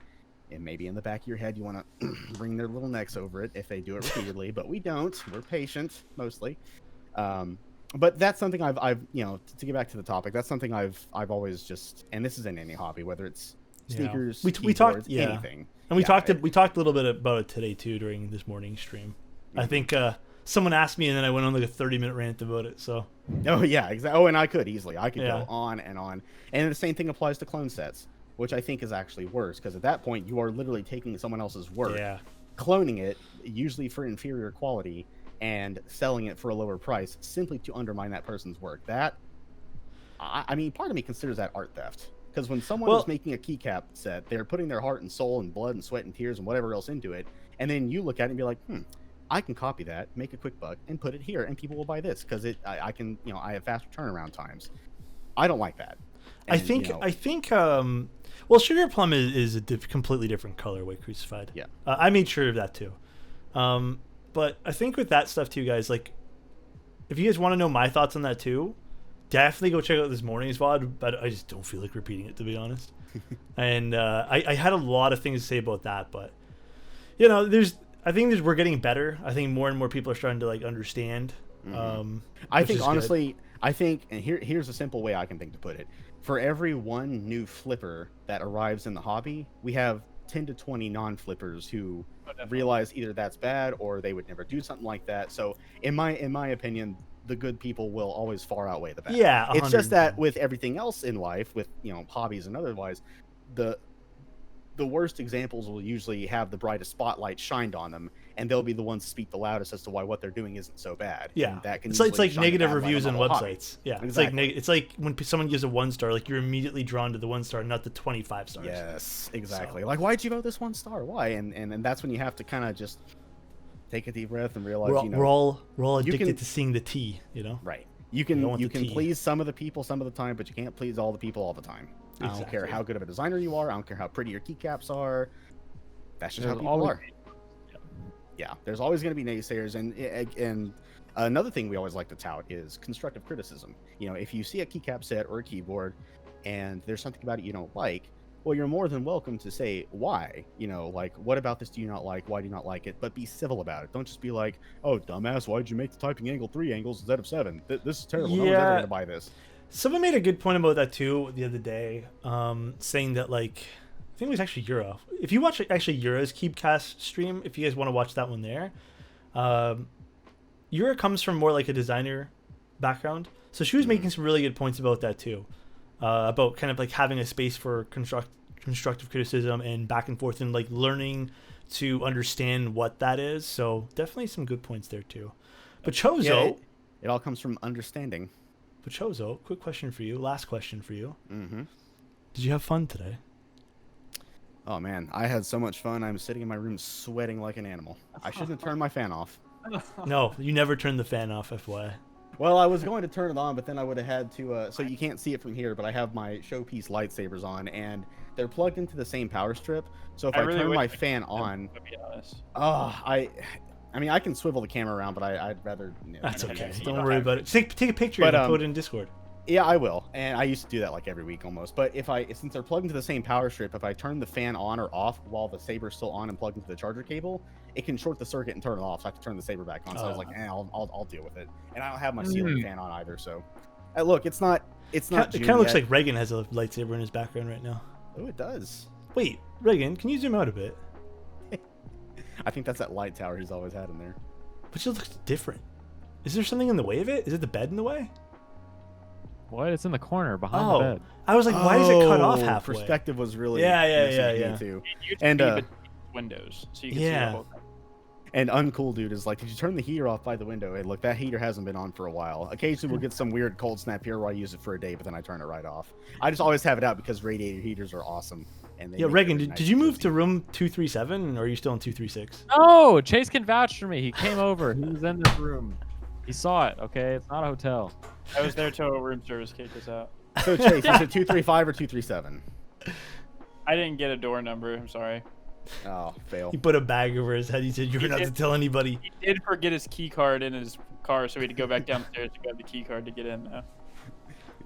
and maybe in the back of your head you want to bring their little necks over it if they do it repeatedly, but we don't. We're patient mostly. But that's something I've you know, to get back to the topic, that's something I've always just, and this is in any hobby, whether it's sneakers, we talked, anything. And we talked a little bit about it today too during this morning stream. Mm-hmm. I think someone asked me, and then I went on like a 30-minute rant about it. So. Oh yeah, exactly. Oh, and I could easily. I could go on and on. And the same thing applies to clone sets. which I think is actually worse, because at that point you are literally taking someone else's work, Yeah. cloning it, usually for inferior quality, and selling it for a lower price simply to undermine that person's work. That, I mean, part of me considers that art theft. Because when someone is making a keycap set, they're putting their heart and soul and blood and sweat and tears and whatever else into it, and then you look at it and be like, I can copy that, make a quick buck, and put it here, and people will buy this because I can, I have faster turnaround times. I don't like that. And, I think well, Sugar Plum is a completely different colorway Crucified. Yeah. I made sure of that too. But I think with that stuff too, guys, like, if you guys want to know my thoughts on that too, definitely go check out this morning's VOD, but I just don't feel like repeating it, to be honest. And I had a lot of things to say about that, but I think we're getting better. I think more and more people are starting to like understand. I think honestly, and here's a simple way I can think to put it. For every one new flipper that arrives in the hobby, we have 10 to 20 non-flippers who realize either that's bad or they would never do something like that. So in my opinion, the good people will always far outweigh the bad. Yeah, 100%. It's just that with everything else in life, with hobbies and otherwise, the worst examples will usually have the brightest spotlight shined on them, and they'll be the ones to speak the loudest as to why what they're doing isn't so bad. Yeah, and that can it's like negative reviews on websites. Hobby. Yeah, exactly. It's like when someone gives a 1-star, like you're immediately drawn to the 1-star, not the 25 stars. Yes, exactly. So. Like, why'd you vote this 1-star? Why? And that's when you have to kind of just take a deep breath and realize we're all addicted to seeing the T. Right. You can please some of the people some of the time, but you can't please all the people all the time. Exactly. I don't care how good of a designer you are. I don't care how pretty your keycaps are. That's just how people are. Yeah, there's always going to be naysayers, and another thing we always like to tout is constructive criticism. If you see a keycap set or a keyboard, and there's something about it you don't like, well, you're more than welcome to say why. Like, what about this do you not like? Why do you not like it? But be civil about it. Don't just be like, oh, dumbass, why did you make the typing angle 3 angles instead of 7? This is terrible. No one's ever going to buy this. Someone made a good point about that too the other day, saying that, like, I think it was actually Euro. If you watch actually Euro's Keebcast stream, if you guys want to watch that one there, Euro comes from more like a designer background, so she was making some really good points about that too, about kind of like having a space for constructive criticism and back and forth and like learning to understand what that is. So definitely some good points there too. But Chozo, it all comes from understanding. But Chozo, quick question for you, last question for you. Mm-hmm. Did you have fun today? Oh man, I had so much fun. I'm sitting in my room sweating like an animal. I shouldn't have turned my fan off. No, you never turned the fan off, FYI. Well, I was going to turn it on, but then I would have had to, so you can't see it from here, but I have my showpiece lightsabers on, and they're plugged into the same power strip, so if I really turn my fan on, to be honest. I mean, I can swivel the camera around, but I'd rather... That's okay. Don't worry about it. Take a picture and put it in Discord. Yeah, I will, and I used to do that like every week almost. But since they're plugged into the same power strip, if I turn the fan on or off while the saber's still on and plugged into the charger cable, it can short the circuit and turn it off. So I have to turn the saber back on. So I was like, I'll deal with it. And I don't have my ceiling fan on either. So, look, it's not. It kind of looks like Reagan has a lightsaber in his background right now. Oh, it does. Wait, Reagan, can you zoom out a bit? I think that's that light tower he's always had in there. But it looks different. Is there something in the way of it? Is it the bed in the way? What? It's in the corner behind the bed. I was like, why is it cut off halfway? Perspective was really yeah. Too. And windows, so you can see the whole thing. And Uncool Dude is like, did you turn the heater off by the window? Hey, look, that heater hasn't been on for a while. Occasionally we'll get some weird cold snap here where I use it for a day, but then I turn it right off. I just always have it out because radiator heaters are awesome. And Reagan, did you move to room 237, or are you still in 236? Oh, Chase can vouch for me. He came over. He was in this room. He saw it, okay? It's not a hotel. I was there till room service kicked us out. So, Chase, is it 235 or 237? I didn't get a door number. I'm sorry. Oh, fail. He put a bag over his head. He said, you're not to tell anybody. He did forget his key card in his car, so we had to go back downstairs to grab the key card to get in now.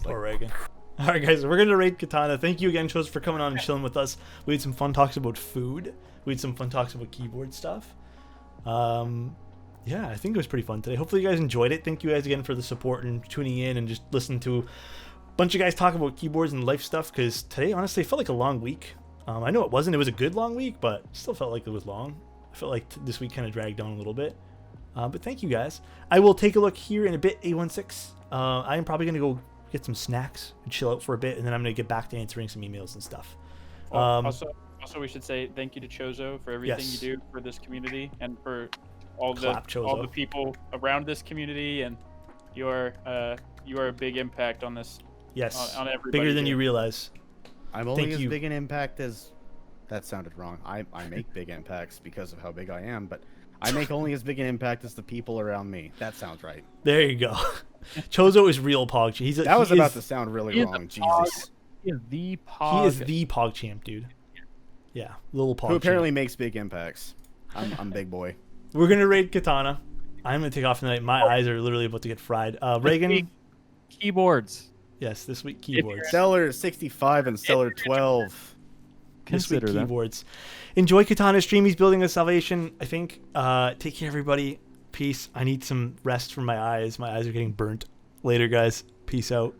Poor Reagan. All right, guys, we're going to rate Katana. Thank you again, Chozo, for coming on and chilling with us. We had some fun talks about food. We had some fun talks about keyboard stuff. Yeah, I think it was pretty fun today. Hopefully you guys enjoyed it. Thank you guys again for the support and tuning in and just listening to a bunch of guys talk about keyboards and life stuff, because today, honestly, felt like a long week. I know it wasn't. It was a good long week, but it still felt like it was long. I felt like this week kind of dragged on a little bit. But thank you guys. I will take a look here in a bit, A16. I am probably going to go get some snacks and chill out for a bit, and then I'm going to get back to answering some emails and stuff. Also, we should say thank you to Chozo for everything Yes. you do for this community and for all Clap, the Chozo. people around this community, and you are a big impact on this. Yes. On everybody Bigger than here. you realize. I'm only Thank as you. big an impact as. That sounded wrong. I make big impacts because of how big I am, but I make only as big an impact as the people around me. That sounds right. There you go. Chozo is real Pog. That was about to sound really wrong. Jesus. He is the He Pog. is the Pog champ, dude. Yeah, little Pog. Who apparently champ. makes big impacts. I'm big boy. We're gonna raid Katana. I'm gonna take off tonight. My eyes are literally about to get fried. Reagan. Keyboards. Yes, this week keyboards. Stellar 65 and Stellar 12. This week Consider them. keyboards. Enjoy Katana's stream. He's building a salvation, I think. Take care, everybody. Peace. I need some rest from my eyes. My eyes are getting burnt. Later, guys. Peace out.